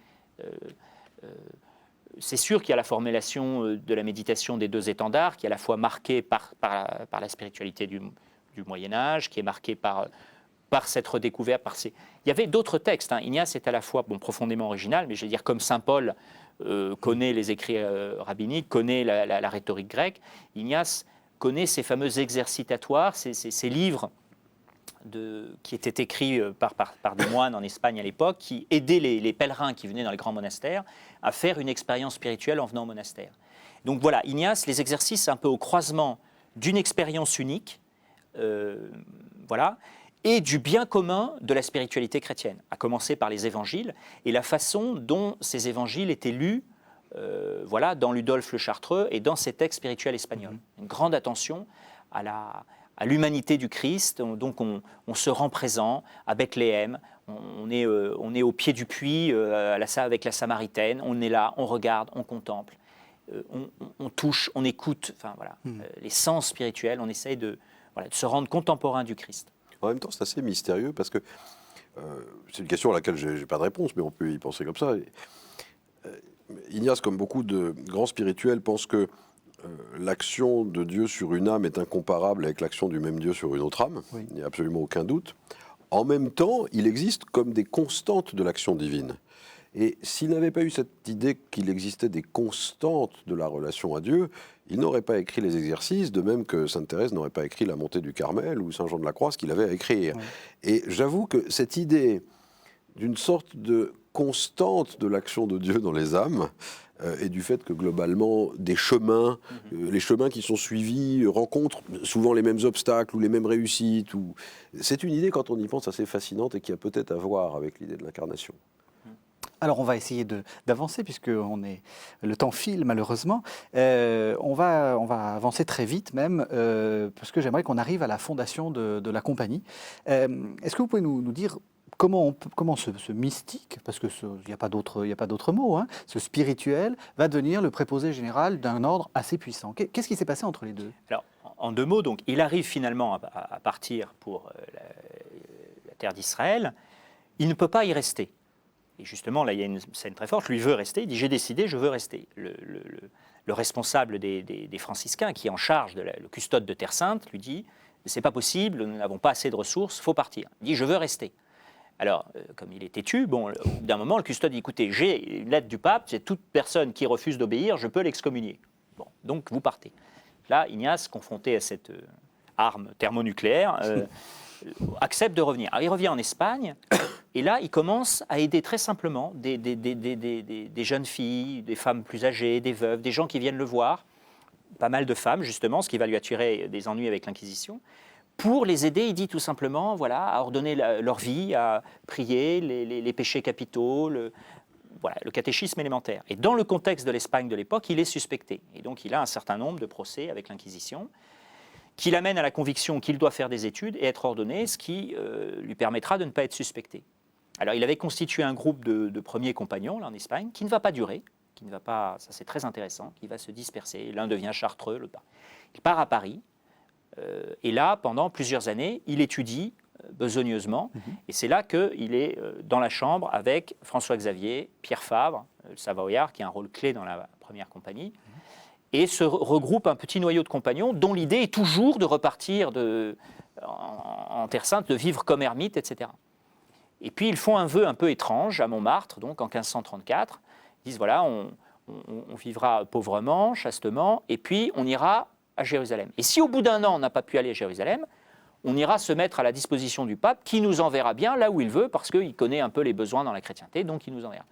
C'est sûr qu'il y a la formulation de la méditation des deux étendards, qui est à la fois marquée par la spiritualité du Moyen-Âge, qui est marquée par cette redécouverte. Il y avait d'autres textes. Hein. Ignace est à la fois profondément original, mais je veux dire, comme saint Paul connaît les écrits rabbiniques, connaît la rhétorique grecque, Ignace connaît ces fameux exercitatoires, ces livres qui étaient écrits par des moines en Espagne à l'époque, qui aidaient les pèlerins qui venaient dans les grands monastères à faire une expérience spirituelle en venant au monastère. Donc voilà, Ignace, les exercices, c'est un peu au croisement d'une expérience unique, voilà, et du bien commun de la spiritualité chrétienne, à commencer par les évangiles et la façon dont ces évangiles étaient lus voilà, dans Ludolphe le Chartreux et dans ses textes spirituels espagnols. Une grande attention à l'humanité du Christ, donc on se rend présent à Bethléem, on est au pied du puits avec la Samaritaine, on est là, on regarde, on contemple, on touche, on écoute, enfin voilà, les sens spirituels, on essaye de se rendre contemporain du Christ. En même temps, c'est assez mystérieux parce que c'est une question à laquelle je n'ai pas de réponse, mais on peut y penser comme ça. Ignace, comme beaucoup de grands spirituels, pense que l'action de Dieu sur une âme est incomparable avec l'action du même Dieu sur une autre âme. Oui. Il n'y a absolument aucun doute. En même temps, il existe comme des constantes de l'action divine. Et s'il n'avait pas eu cette idée qu'il existait des constantes de la relation à Dieu, il n'aurait pas écrit les exercices, de même que Sainte Thérèse n'aurait pas écrit la montée du Carmel ou Saint Jean de la Croix, ce qu'il avait à écrire. Oui. Et j'avoue que cette idée d'une sorte de constante de l'action de Dieu dans les âmes, et du fait que globalement, des chemins, les chemins qui sont suivis rencontrent souvent les mêmes obstacles ou les mêmes réussites. C'est une idée, quand on y pense, assez fascinante et qui a peut-être à voir avec l'idée de l'incarnation. Alors on va essayer d'avancer puisque le temps file malheureusement. On va avancer très vite même parce que j'aimerais qu'on arrive à la fondation de la compagnie. Est-ce que vous pouvez nous dire comment ce mystique, parce qu'il n'y a pas d'autre mot, hein, ce spirituel va devenir le préposé général d'un ordre assez puissant? Qu'est-ce qui s'est passé entre les deux? Alors, en deux mots, donc, il arrive finalement à partir pour la terre d'Israël. Il ne peut pas y rester. Et justement, là, il y a une scène très forte. Lui veut rester. Il dit, j'ai décidé, je veux rester. Le responsable des franciscains, qui est en charge le custode de Terre Sainte, lui dit, c'est pas possible, nous n'avons pas assez de ressources, il faut partir. Il dit, je veux rester. Alors, comme il est têtu, bon, au bout d'un moment, le custode dit, écoutez, j'ai une lettre du pape, c'est toute personne qui refuse d'obéir, je peux l'excommunier. Bon, donc vous partez. Là, Ignace, confronté à cette arme thermonucléaire, accepte de revenir. Alors, il revient en Espagne, et là, il commence à aider très simplement des jeunes filles, des femmes plus âgées, des veuves, des gens qui viennent le voir, pas mal de femmes, justement, ce qui va lui attirer des ennuis avec l'Inquisition. Pour les aider, il dit tout simplement, voilà, à ordonner leur vie, à prier, les péchés capitaux, le catéchisme élémentaire. Et dans le contexte de l'Espagne de l'époque, il est suspecté. Et donc, il a un certain nombre de procès avec l'Inquisition qui l'amène à la conviction qu'il doit faire des études et être ordonné, ce qui lui permettra de ne pas être suspecté. Alors, il avait constitué un groupe de premiers compagnons là, en Espagne, qui ne va pas durer, ça c'est très intéressant, qui va se disperser. L'un devient chartreux, l'autre pas. Il part à Paris. Et là, pendant plusieurs années, il étudie besogneusement. Et c'est là qu'il est dans la chambre avec François Xavier, Pierre Fabre, le Savoyard, qui a un rôle clé dans la première compagnie. et se regroupe un petit noyau de compagnons dont l'idée est toujours de repartir en Terre Sainte, de vivre comme ermite, etc. Et puis ils font un vœu un peu étrange à Montmartre, donc en 1534. Ils disent voilà, on vivra pauvrement, chastement, et puis on ira à Jérusalem. Et si au bout d'un an on n'a pas pu aller à Jérusalem, on ira se mettre à la disposition du pape qui nous enverra bien là où il veut parce qu'il connaît un peu les besoins dans la chrétienté, donc il nous enverra.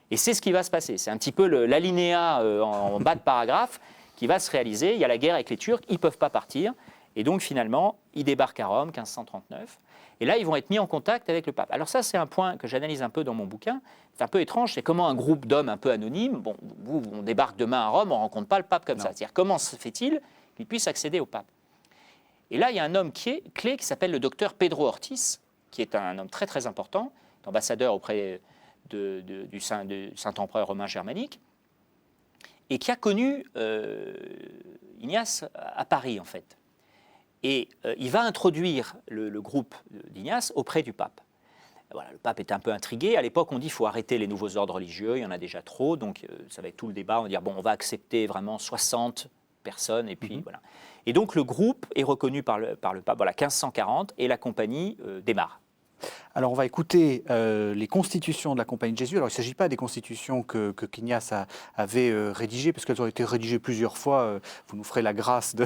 Et c'est ce qui va se passer. C'est un petit peu l'alinéa en bas de paragraphe qui va se réaliser. Il y a la guerre avec les Turcs, ils ne peuvent pas partir. Et donc finalement, ils débarquent à Rome, 1539. Et là, ils vont être mis en contact avec le pape. Alors ça, c'est un point que j'analyse un peu dans mon bouquin. C'est un peu étrange, c'est comment un groupe d'hommes un peu anonymes, bon, on débarque demain à Rome, on ne rencontre pas le pape comme ça. C'est-à-dire comment se fait-il qu'il puisse accéder au pape? Et là, il y a un homme clé qui s'appelle le docteur Pedro Ortiz, qui est un homme très très important, ambassadeur auprès du Saint-Empereur romain germanique, et qui a connu Ignace à Paris, en fait. Et il va introduire le groupe d'Ignace auprès du pape. Voilà, le pape est un peu intrigué. À l'époque, on dit qu'il faut arrêter les nouveaux ordres religieux, il y en a déjà trop, donc ça va être tout le débat. On va dire, bon, on va accepter vraiment 60 personnes, et puis voilà. Et donc le groupe est reconnu par le pape, voilà, 1540, et la compagnie démarre. Alors on va écouter les constitutions de la Compagnie de Jésus. Alors il ne s'agit pas des constitutions qu'Ignace avait rédigées, parce qu'elles ont été rédigées plusieurs fois. Vous nous ferez la grâce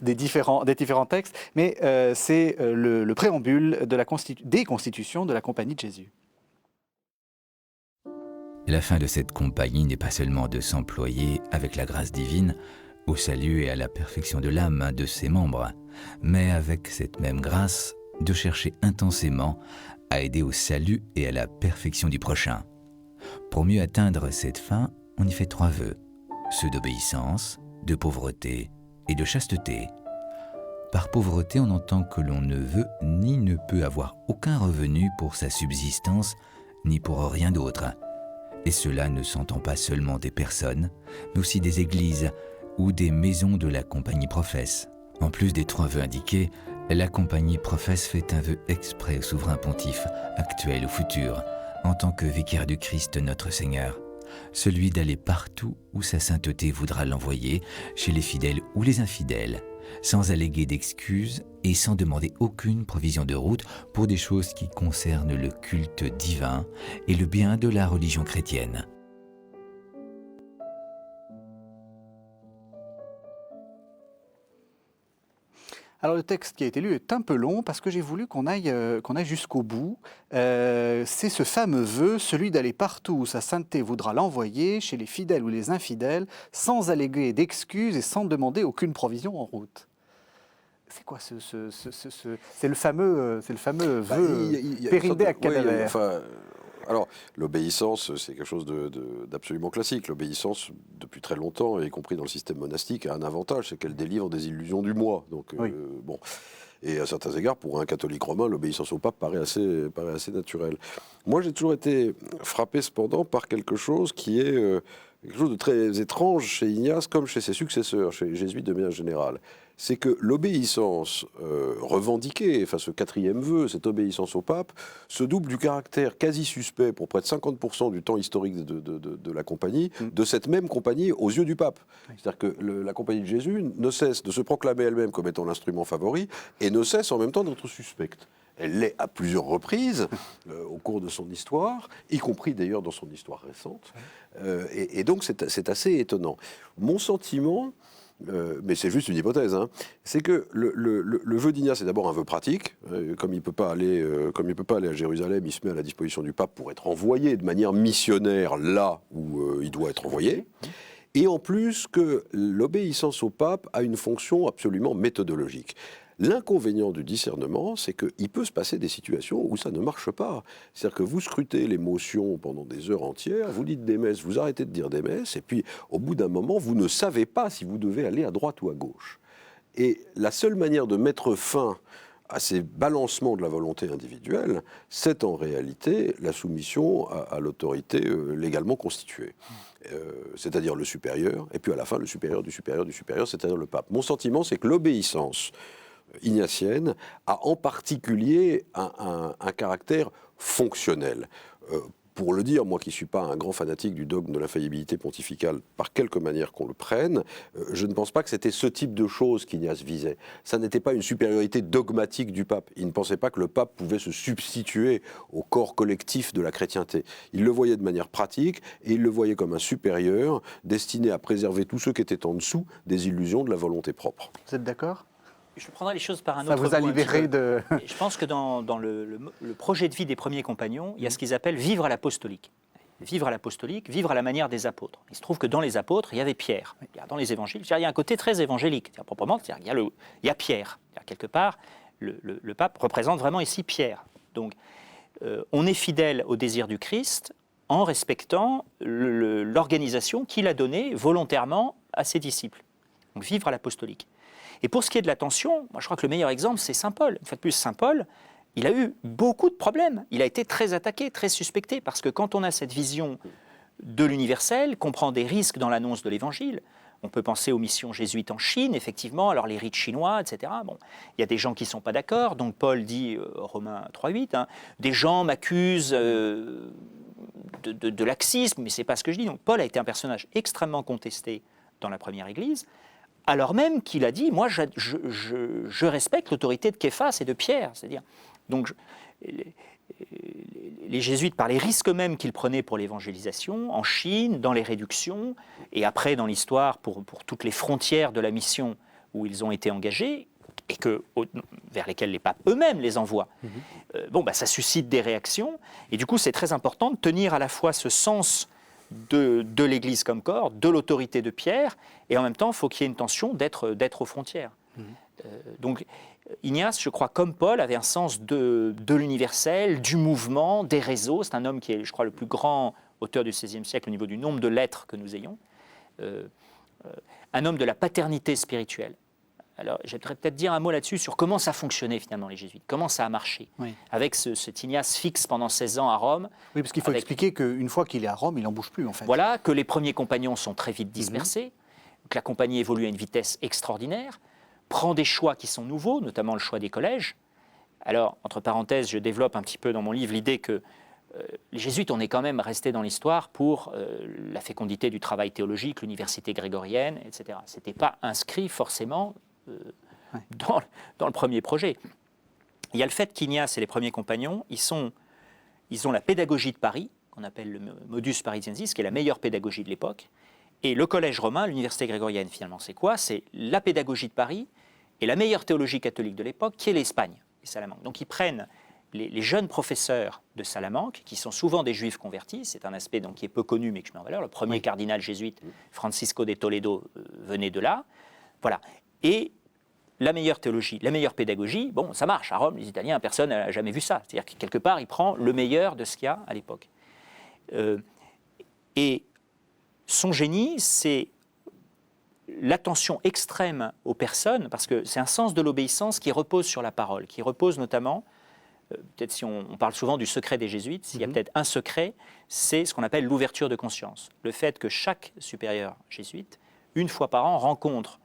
des différents textes. Mais c'est le préambule des constitutions de la Compagnie de Jésus. La fin de cette compagnie n'est pas seulement de s'employer avec la grâce divine au salut et à la perfection de l'âme de ses membres, mais avec cette même grâce de chercher intensément à aider au salut et à la perfection du prochain. Pour mieux atteindre cette fin, on y fait 3 vœux, ceux d'obéissance, de pauvreté et de chasteté. Par pauvreté, on entend que l'on ne veut ni ne peut avoir aucun revenu pour sa subsistance, ni pour rien d'autre. Et cela ne s'entend pas seulement des personnes, mais aussi des églises ou des maisons de la Compagnie professe. En plus des 3 vœux indiqués, la Compagnie professe fait un vœu exprès au souverain pontife, actuel ou futur, en tant que vicaire du Christ notre Seigneur, celui d'aller partout où sa sainteté voudra l'envoyer, chez les fidèles ou les infidèles, sans alléguer d'excuses et sans demander aucune provision de route pour des choses qui concernent le culte divin et le bien de la religion chrétienne. Alors le texte qui a été lu est un peu long parce que j'ai voulu qu'on aille jusqu'au bout. C'est ce fameux vœu, celui d'aller partout où sa sainteté voudra l'envoyer, chez les fidèles ou les infidèles, sans alléguer d'excuses et sans demander aucune provision en route. C'est quoi c'est le fameux vœu Péribée à Cadavère. Alors, l'obéissance, c'est quelque chose d'absolument classique. L'obéissance, depuis très longtemps, y compris dans le système monastique, a un avantage, c'est qu'elle délivre des illusions du moi. Donc, oui. Bon. Et à certains égards, pour un catholique romain, l'obéissance au pape paraît assez naturelle. Moi, j'ai toujours été frappé, cependant, par quelque chose qui est quelque chose de très étrange chez Ignace, comme chez ses successeurs, chez les jésuites de manière générale. C'est que l'obéissance revendiquée, enfin ce 4e vœu, cette obéissance au pape, se double du caractère quasi suspect pour près de 50% du temps historique de la compagnie, de cette même compagnie aux yeux du pape. C'est-à-dire que la compagnie de Jésus ne cesse de se proclamer elle-même comme étant l'instrument favori et ne cesse en même temps d'être suspecte. Elle l'est à plusieurs reprises au cours de son histoire, y compris d'ailleurs dans son histoire récente. Et donc c'est assez étonnant. Mon sentiment... mais c'est juste une hypothèse, hein, c'est que le vœu d'Ignace est d'abord un vœu pratique. Comme il ne peut pas aller à Jérusalem, il se met à la disposition du pape pour être envoyé de manière missionnaire là où il doit être envoyé. Et en plus que l'obéissance au pape a une fonction absolument méthodologique. L'inconvénient du discernement, c'est qu'il peut se passer des situations où ça ne marche pas. C'est-à-dire que vous scrutez l'émotion pendant des heures entières, vous dites des messes, vous arrêtez de dire des messes, et puis au bout d'un moment, vous ne savez pas si vous devez aller à droite ou à gauche. Et la seule manière de mettre fin à ces balancements de la volonté individuelle, c'est en réalité la soumission à l'autorité légalement constituée. C'est-à-dire le supérieur, et puis à la fin, le supérieur du supérieur du supérieur, c'est-à-dire le pape. Mon sentiment, c'est que l'obéissance ignatienne a en particulier un caractère fonctionnel. pour le dire, moi qui ne suis pas un grand fanatique du dogme de l'infaillibilité pontificale, par quelque manière qu'on le prenne, je ne pense pas que c'était ce type de choses qu'Ignace visait. Ça n'était pas une supériorité dogmatique du pape. Il ne pensait pas que le pape pouvait se substituer au corps collectif de la chrétienté. Il le voyait de manière pratique et il le voyait comme un supérieur destiné à préserver tous ceux qui étaient en dessous des illusions de la volonté propre. Vous êtes d'accord? Je prendrai les choses par un Ça autre vous a bout, un libéré petit peu. de... Et je pense que dans le projet de vie des premiers compagnons, il y a ce qu'ils appellent vivre à l'apostolique. Vivre à l'apostolique, vivre à la manière des apôtres. Il se trouve que dans les apôtres, il y avait Pierre. Dans les évangiles, il y a un côté très évangélique, proprement. Il y a Pierre. Quelque part, le pape représente vraiment ici Pierre. Donc, on est fidèle au désir du Christ en respectant l'organisation qu'il a donnée volontairement à ses disciples. Donc, vivre à l'apostolique. Et pour ce qui est de l'attention, moi je crois que le meilleur exemple, c'est saint Paul. Une fois de plus, saint Paul, il a eu beaucoup de problèmes. Il a été très attaqué, très suspecté, parce que quand on a cette vision de l'universel, qu'on prend des risques dans l'annonce de l'Évangile, on peut penser aux missions jésuites en Chine, effectivement, alors les rites chinois, etc. Bon, il y a des gens qui ne sont pas d'accord, donc Paul dit, Romains 3,8, des gens m'accusent de laxisme, mais ce n'est pas ce que je dis. Donc Paul a été un personnage extrêmement contesté dans la première Église, alors même qu'il a dit, moi je respecte l'autorité de Képhas et de Pierre, c'est-à-dire, donc les jésuites, par les risques même qu'ils prenaient pour l'évangélisation, en Chine, dans les réductions, et après dans l'histoire pour toutes les frontières de la mission où ils ont été engagés, et vers lesquelles les papes eux-mêmes les envoient, ça suscite des réactions, et du coup c'est très important de tenir à la fois ce sens de l'Église comme corps, de l'autorité de Pierre, et en même temps, il faut qu'il y ait une tension d'être aux frontières. Donc, Ignace, je crois, comme Paul, avait un sens de l'universel, du mouvement, des réseaux. C'est un homme qui est, je crois, le plus grand auteur du XVIe siècle au niveau du nombre de lettres que nous ayons. Un homme de la paternité spirituelle. Alors, j'aimerais peut-être dire un mot là-dessus sur comment ça fonctionnait finalement les jésuites, comment ça a marché, avec cet Ignace fixe pendant 16 ans à Rome. Oui, parce qu'il faut expliquer qu'une fois qu'il est à Rome, il n'en bouge plus en fait. Voilà, que les premiers compagnons sont très vite dispersés, que la compagnie évolue à une vitesse extraordinaire, prend des choix qui sont nouveaux, notamment le choix des collèges. Alors, entre parenthèses, je développe un petit peu dans mon livre l'idée que les jésuites, on est quand même resté dans l'histoire pour la fécondité du travail théologique, l'université grégorienne, etc. Ce n'était pas inscrit forcément dans le premier projet. Il y a le fait qu'Ignace et les premiers compagnons, ils ont la pédagogie de Paris, qu'on appelle le modus parisiensis, qui est la meilleure pédagogie de l'époque, et le collège romain, l'université grégorienne, finalement, c'est quoi? C'est la pédagogie de Paris et la meilleure théologie catholique de l'époque, qui est l'Espagne, les Salamanque. Donc ils prennent les jeunes professeurs de Salamanque, qui sont souvent des juifs convertis, c'est un aspect donc, qui est peu connu, mais que je mets en valeur. Le premier cardinal jésuite, Francisco de Toledo, venait de là. Voilà. Et la meilleure théologie, la meilleure pédagogie, bon, ça marche. À Rome, les Italiens, personne n'a jamais vu ça. C'est-à-dire que quelque part, il prend le meilleur de ce qu'il y a à l'époque. Et son génie, c'est l'attention extrême aux personnes, parce que c'est un sens de l'obéissance qui repose sur la parole, qui repose notamment, peut-être si on parle souvent du secret des jésuites, s'il y a peut-être un secret, c'est ce qu'on appelle l'ouverture de conscience. Le fait que chaque supérieur jésuite, une fois par an, rencontre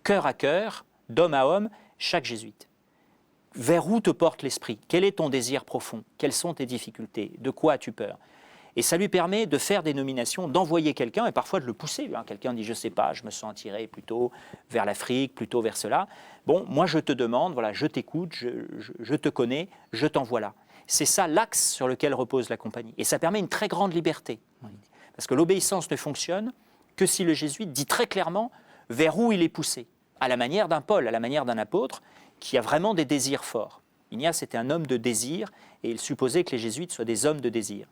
cœur à cœur, d'homme à homme, chaque jésuite. Vers où te porte l'esprit? Quel est ton désir profond? Quelles sont tes difficultés? De quoi as-tu peur? Et ça lui permet de faire des nominations, d'envoyer quelqu'un et parfois de le pousser. Quelqu'un dit, je ne sais pas, je me sens attiré plutôt vers l'Afrique, plutôt vers cela. Bon, moi je te demande, voilà, je t'écoute, je te connais, je t'envoie là. C'est ça l'axe sur lequel repose la compagnie. Et ça permet une très grande liberté. Parce que l'obéissance ne fonctionne que si le jésuite dit très clairement vers où il est poussé, à la manière d'un Paul, à la manière d'un apôtre, qui a vraiment des désirs forts. Ignace était un homme de désir, et il supposait que les jésuites soient des hommes de désir.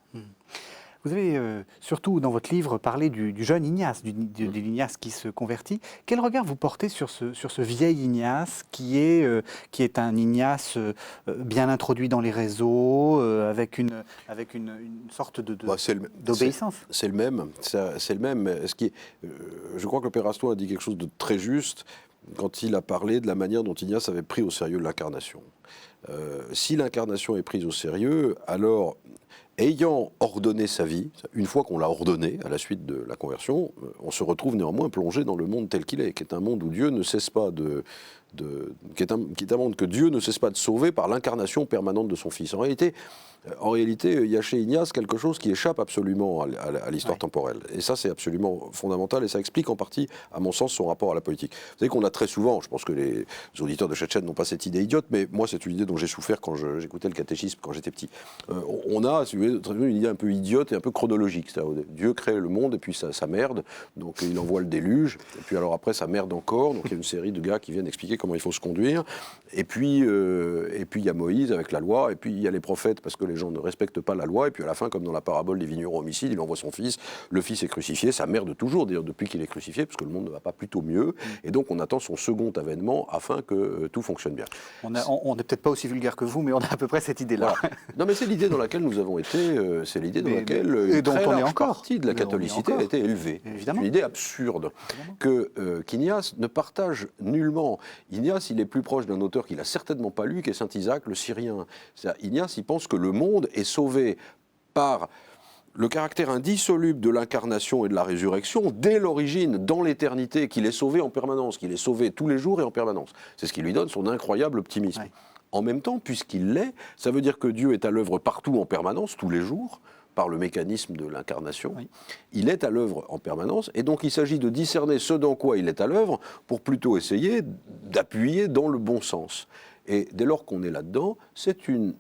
Vous avez surtout dans votre livre parlé du jeune Ignace, de l'Ignace qui se convertit. Quel regard vous portez sur ce vieil Ignace qui est un Ignace bien introduit dans les réseaux, avec une sorte d'obéissance? C'est le même. C'est le même. Je crois que le Père Astoin a dit quelque chose de très juste quand il a parlé de la manière dont Ignace avait pris au sérieux l'incarnation. Si l'incarnation est prise au sérieux, alors ayant ordonné sa vie, une fois qu'on l'a ordonné à la suite de la conversion, on se retrouve néanmoins plongé dans le monde tel qu'il est, qui est un monde où Dieu ne cesse pas qui est un monde que Dieu ne cesse pas de sauver par l'incarnation permanente de son Fils. En réalité, il y a chez Ignace quelque chose qui échappe absolument à l'histoire temporelle. Et ça, c'est absolument fondamental, et ça explique en partie, à mon sens, son rapport à la politique. Vous savez qu'on a très souvent, je pense que les auditeurs de cette chaîne n'ont pas cette idée idiote, mais moi, c'est une idée dont j'ai souffert quand j'écoutais le catéchisme quand j'étais petit. On a, si vous voulez, une idée un peu idiote et un peu chronologique. Dieu crée le monde, et puis ça merde, donc il envoie le déluge, et puis alors après, ça merde encore, donc il y a une série de gars qui viennent expliquer comment il faut se conduire, et puis il y a Moïse avec la loi, et puis il y a les prophètes, parce que les gens ne respectent pas la loi, et puis à la fin, comme dans la parabole des vignerons homicides, il envoie son fils, le fils est crucifié, ça merde toujours, d'ailleurs, depuis qu'il est crucifié, parce que le monde ne va pas plutôt mieux, et donc on attend son second avènement afin que tout fonctionne bien. On n'est peut-être pas aussi vulgaire que vous, mais on a à peu près cette idée-là. Voilà. Non, mais c'est l'idée dans laquelle nous avons été, c'est l'idée dans laquelle une dont très on est large encore. partie de la catholicité a été élevée. Évidemment. C'est une idée absurde qu'Ignace ne partage nullement. Ignace, il est plus proche d'un auteur qu'il n'a certainement pas lu, qui est Saint Isaac le Syrien. Ignace, il pense que le monde est sauvé par le caractère indissoluble de l'incarnation et de la résurrection dès l'origine, dans l'éternité, qu'il est sauvé en permanence, qu'il est sauvé tous les jours et en permanence. C'est ce qui lui donne son incroyable optimisme. Ouais. En même temps, puisqu'il l'est, ça veut dire que Dieu est à l'œuvre partout en permanence, tous les jours, par le mécanisme de l'incarnation. Oui. Il est à l'œuvre en permanence, et donc il s'agit de discerner ce dans quoi il est à l'œuvre pour plutôt essayer d'appuyer dans le bon sens. Et dès lors qu'on est là-dedans, c'est une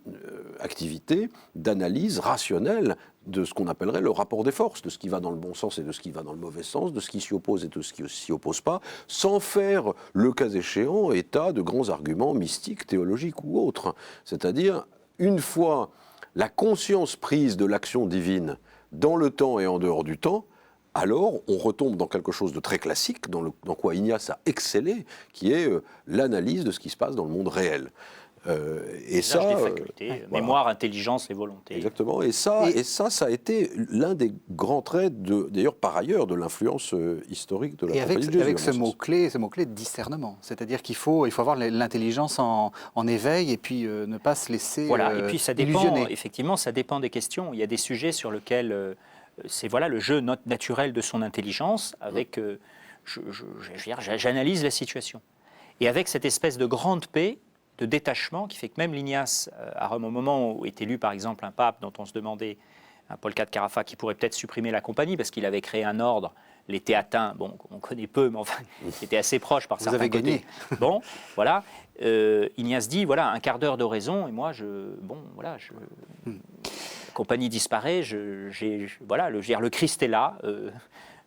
activité d'analyse rationnelle de ce qu'on appellerait le rapport des forces, de ce qui va dans le bon sens et de ce qui va dans le mauvais sens, de ce qui s'y oppose et de ce qui ne s'y oppose pas, sans faire, le cas échéant, état de grands arguments mystiques, théologiques ou autres. C'est-à-dire, une fois la conscience prise de l'action divine dans le temps et en dehors du temps, alors on retombe dans quelque chose de très classique, dans quoi Ignace a excellé, qui est l'analyse de ce qui se passe dans le monde réel. Et ça, des facultés, mémoire, intelligence et volonté. Exactement. Et ça a été l'un des grands traits, d'ailleurs par ailleurs, de l'influence historique de la Compagnie de Jésus. Avec ce mot-clé de discernement. C'est-à-dire qu'il faut avoir l'intelligence en éveil et puis ne pas se laisser et puis ça dépend, illusionner. effectivement, ça dépend des questions. Il y a des sujets sur lesquels c'est le jeu naturel de son intelligence, avec, j'analyse la situation. Et avec cette espèce de grande paix, de détachement, qui fait que même l'Ignace, à Rome, au moment où est élu par exemple un pape dont on se demandait, un Paul IV Carafa, qui pourrait peut-être supprimer la compagnie, parce qu'il avait créé un ordre, les Théatins, bon, on connaît peu, mais enfin, qui était assez proche par certains côtés. Vous avez gagné. Bon, voilà. Ignace dit, voilà, un quart d'heure d'oraison, et moi, la compagnie disparaît, le Christ est là,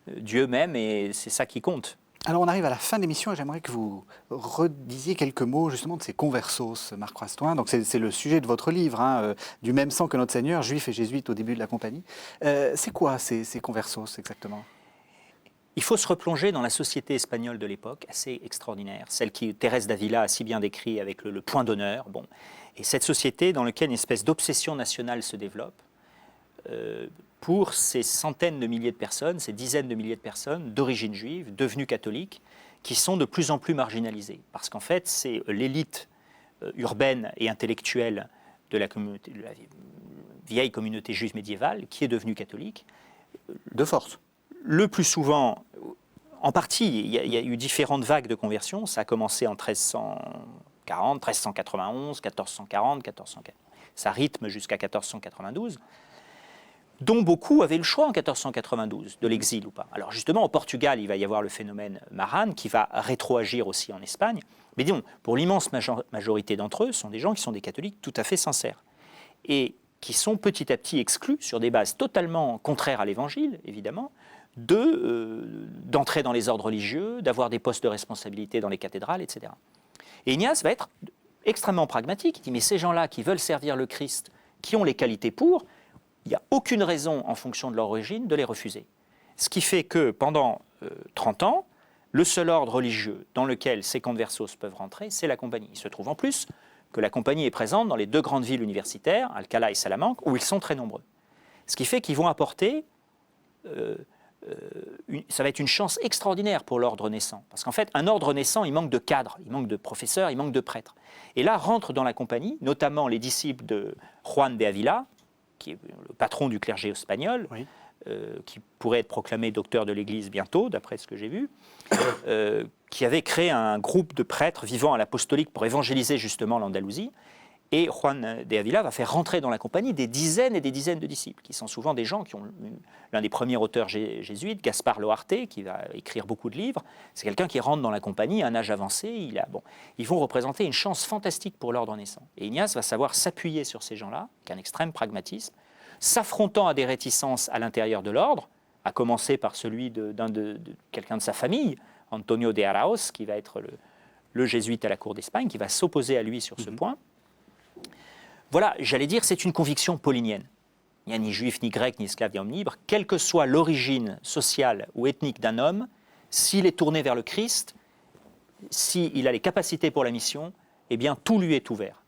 Dieu même, et c'est ça qui compte. Alors on arrive à la fin de l'émission et j'aimerais que vous redisiez quelques mots justement de ces conversos, Marc Rastoin. Donc c'est le sujet de votre livre, du même sang que notre Seigneur, juif et jésuite au début de la compagnie. C'est quoi ces conversos exactement ? Il faut se replonger dans la société espagnole de l'époque, assez extraordinaire, celle qui Thérèse d'Avila a si bien décrit avec le point d'honneur. Bon. Et cette société dans laquelle une espèce d'obsession nationale se développe, pour ces centaines de milliers de personnes, ces dizaines de milliers de personnes d'origine juive, devenues catholiques, qui sont de plus en plus marginalisées. Parce qu'en fait, c'est l'élite urbaine et intellectuelle de la vieille communauté juive médiévale qui est devenue catholique. De force. Le plus souvent, en partie, il y a eu différentes vagues de conversion. Ça a commencé en 1340, 1391, 1440, 1440. Ça rythme jusqu'à 1492. Dont beaucoup avaient le choix en 1492, de l'exil ou pas. Alors justement, au Portugal, il va y avoir le phénomène Marane, qui va rétroagir aussi en Espagne. Mais disons, pour l'immense majorité d'entre eux, ce sont des gens qui sont des catholiques tout à fait sincères. Et qui sont petit à petit exclus, sur des bases totalement contraires à l'Évangile, évidemment, d'entrer dans les ordres religieux, d'avoir des postes de responsabilité dans les cathédrales, etc. Et Ignace va être extrêmement pragmatique. Il dit, mais ces gens-là qui veulent servir le Christ, qui ont les qualités pour... il n'y a aucune raison, en fonction de leur origine, de les refuser. Ce qui fait que pendant 30 ans, le seul ordre religieux dans lequel ces conversos peuvent rentrer, c'est la compagnie. Il se trouve en plus que la compagnie est présente dans les deux grandes villes universitaires, Alcalá et Salamanque, où ils sont très nombreux. Ce qui fait qu'ils vont apporter... ça va être une chance extraordinaire pour l'ordre naissant. Parce qu'en fait, un ordre naissant, il manque de cadres, il manque de professeurs, il manque de prêtres. Et là, rentrent dans la compagnie, notamment les disciples de Juan de Ávila, qui est le patron du clergé espagnol, Oui. qui pourrait être proclamé docteur de l'Église bientôt, d'après ce que j'ai vu, qui avait créé un groupe de prêtres vivant à l'apostolique pour évangéliser justement l'Andalousie. Et Juan de Ávila va faire rentrer dans la compagnie des dizaines et des dizaines de disciples, qui sont souvent des gens qui ont l'un des premiers auteurs jésuites, Gaspard Loarte, qui va écrire beaucoup de livres. C'est quelqu'un qui rentre dans la compagnie à un âge avancé. Ils vont représenter une chance fantastique pour l'ordre naissant. Et Ignace va savoir s'appuyer sur ces gens-là, avec un extrême pragmatisme, s'affrontant à des réticences à l'intérieur de l'ordre, à commencer par celui de quelqu'un de sa famille, Antonio de Araoz, qui va être le jésuite à la cour d'Espagne, qui va s'opposer à lui sur ce point. Voilà, j'allais dire, c'est une conviction paulinienne. Il n'y a ni juif, ni grec, ni esclave, ni homme libre. Quelle que soit l'origine sociale ou ethnique d'un homme, s'il est tourné vers le Christ, s'il a les capacités pour la mission, eh bien, tout lui est ouvert.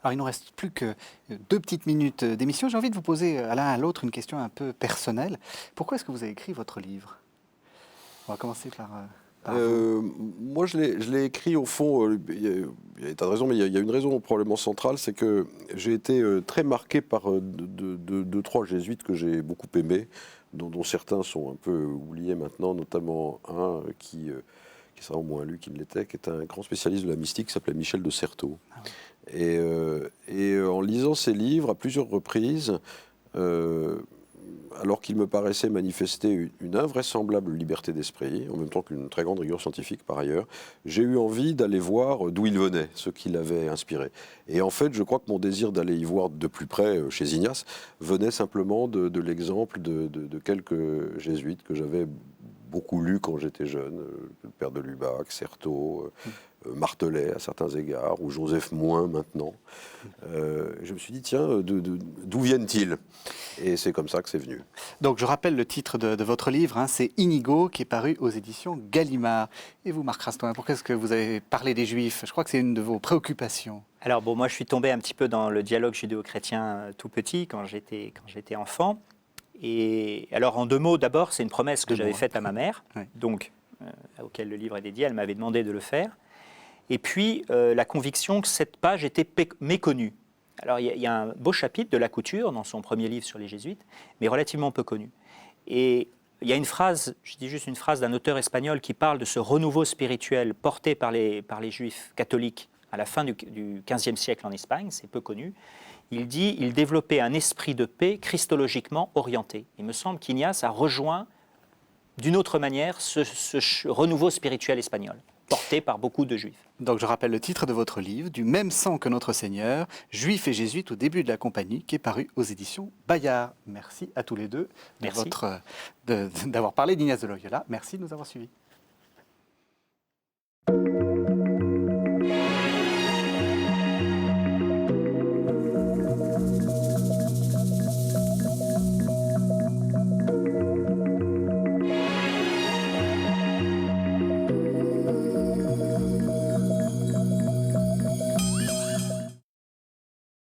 Alors, il ne nous reste plus que 2 petites minutes d'émission. J'ai envie de vous poser à l'un à l'autre une question un peu personnelle. Pourquoi est-ce que vous avez écrit votre livre? On va commencer par... Moi, je l'ai écrit au fond, il y a des tas de raisons, mais il y a une raison probablement centrale, c'est que j'ai été très marqué par deux, trois jésuites que j'ai beaucoup aimés, dont certains sont un peu oubliés maintenant, notamment un qui sera au moins lu qui ne l'était, qui est un grand spécialiste de la mystique, qui s'appelait Michel de Certeau. Ah oui. Et en lisant ses livres à plusieurs reprises, alors qu'il me paraissait manifester une invraisemblable liberté d'esprit, en même temps qu'une très grande rigueur scientifique par ailleurs, j'ai eu envie d'aller voir d'où il venait, ce qui l'avait inspiré. Et en fait, je crois que mon désir d'aller y voir de plus près chez Ignace venait simplement de l'exemple de quelques jésuites que j'avais beaucoup lus quand j'étais jeune, le père de Lubac, Certeau, Martelet à certains égards, ou Joseph Moins maintenant. Je me suis dit, tiens, d'où viennent-ils? Et c'est comme ça que c'est venu. Donc, je rappelle le titre de votre livre, hein, c'est Inigo, qui est paru aux éditions Gallimard. Et vous, Marc Rastoin, pourquoi est-ce que vous avez parlé des Juifs? Je crois que c'est une de vos préoccupations. Alors, bon, moi, je suis tombé un petit peu dans le dialogue judéo-chrétien tout petit, quand j'étais enfant. Et alors, en 2 mots, d'abord, c'est une promesse que j'avais faite à ma mère, oui. donc, auquel le livre est dédié. Elle m'avait demandé de le faire. Et puis, la conviction que cette page était méconnue. Alors, il y a un beau chapitre de la couture dans son premier livre sur les jésuites, mais relativement peu connu. Et il y a une phrase, je dis juste une phrase d'un auteur espagnol qui parle de ce renouveau spirituel porté par les juifs catholiques à la fin du XVe siècle en Espagne, c'est peu connu. Il dit « Il développait un esprit de paix christologiquement orienté ». Il me semble qu'Ignace a rejoint d'une autre manière ce renouveau spirituel espagnol, porté par beaucoup de juifs. Donc, je rappelle le titre de votre livre, Du même sang que notre Seigneur, Juifs et Jésuites au début de la compagnie, qui est paru aux éditions Bayard. Merci à tous les deux d'avoir parlé d'Ignace de Loyola. Merci de nous avoir suivis.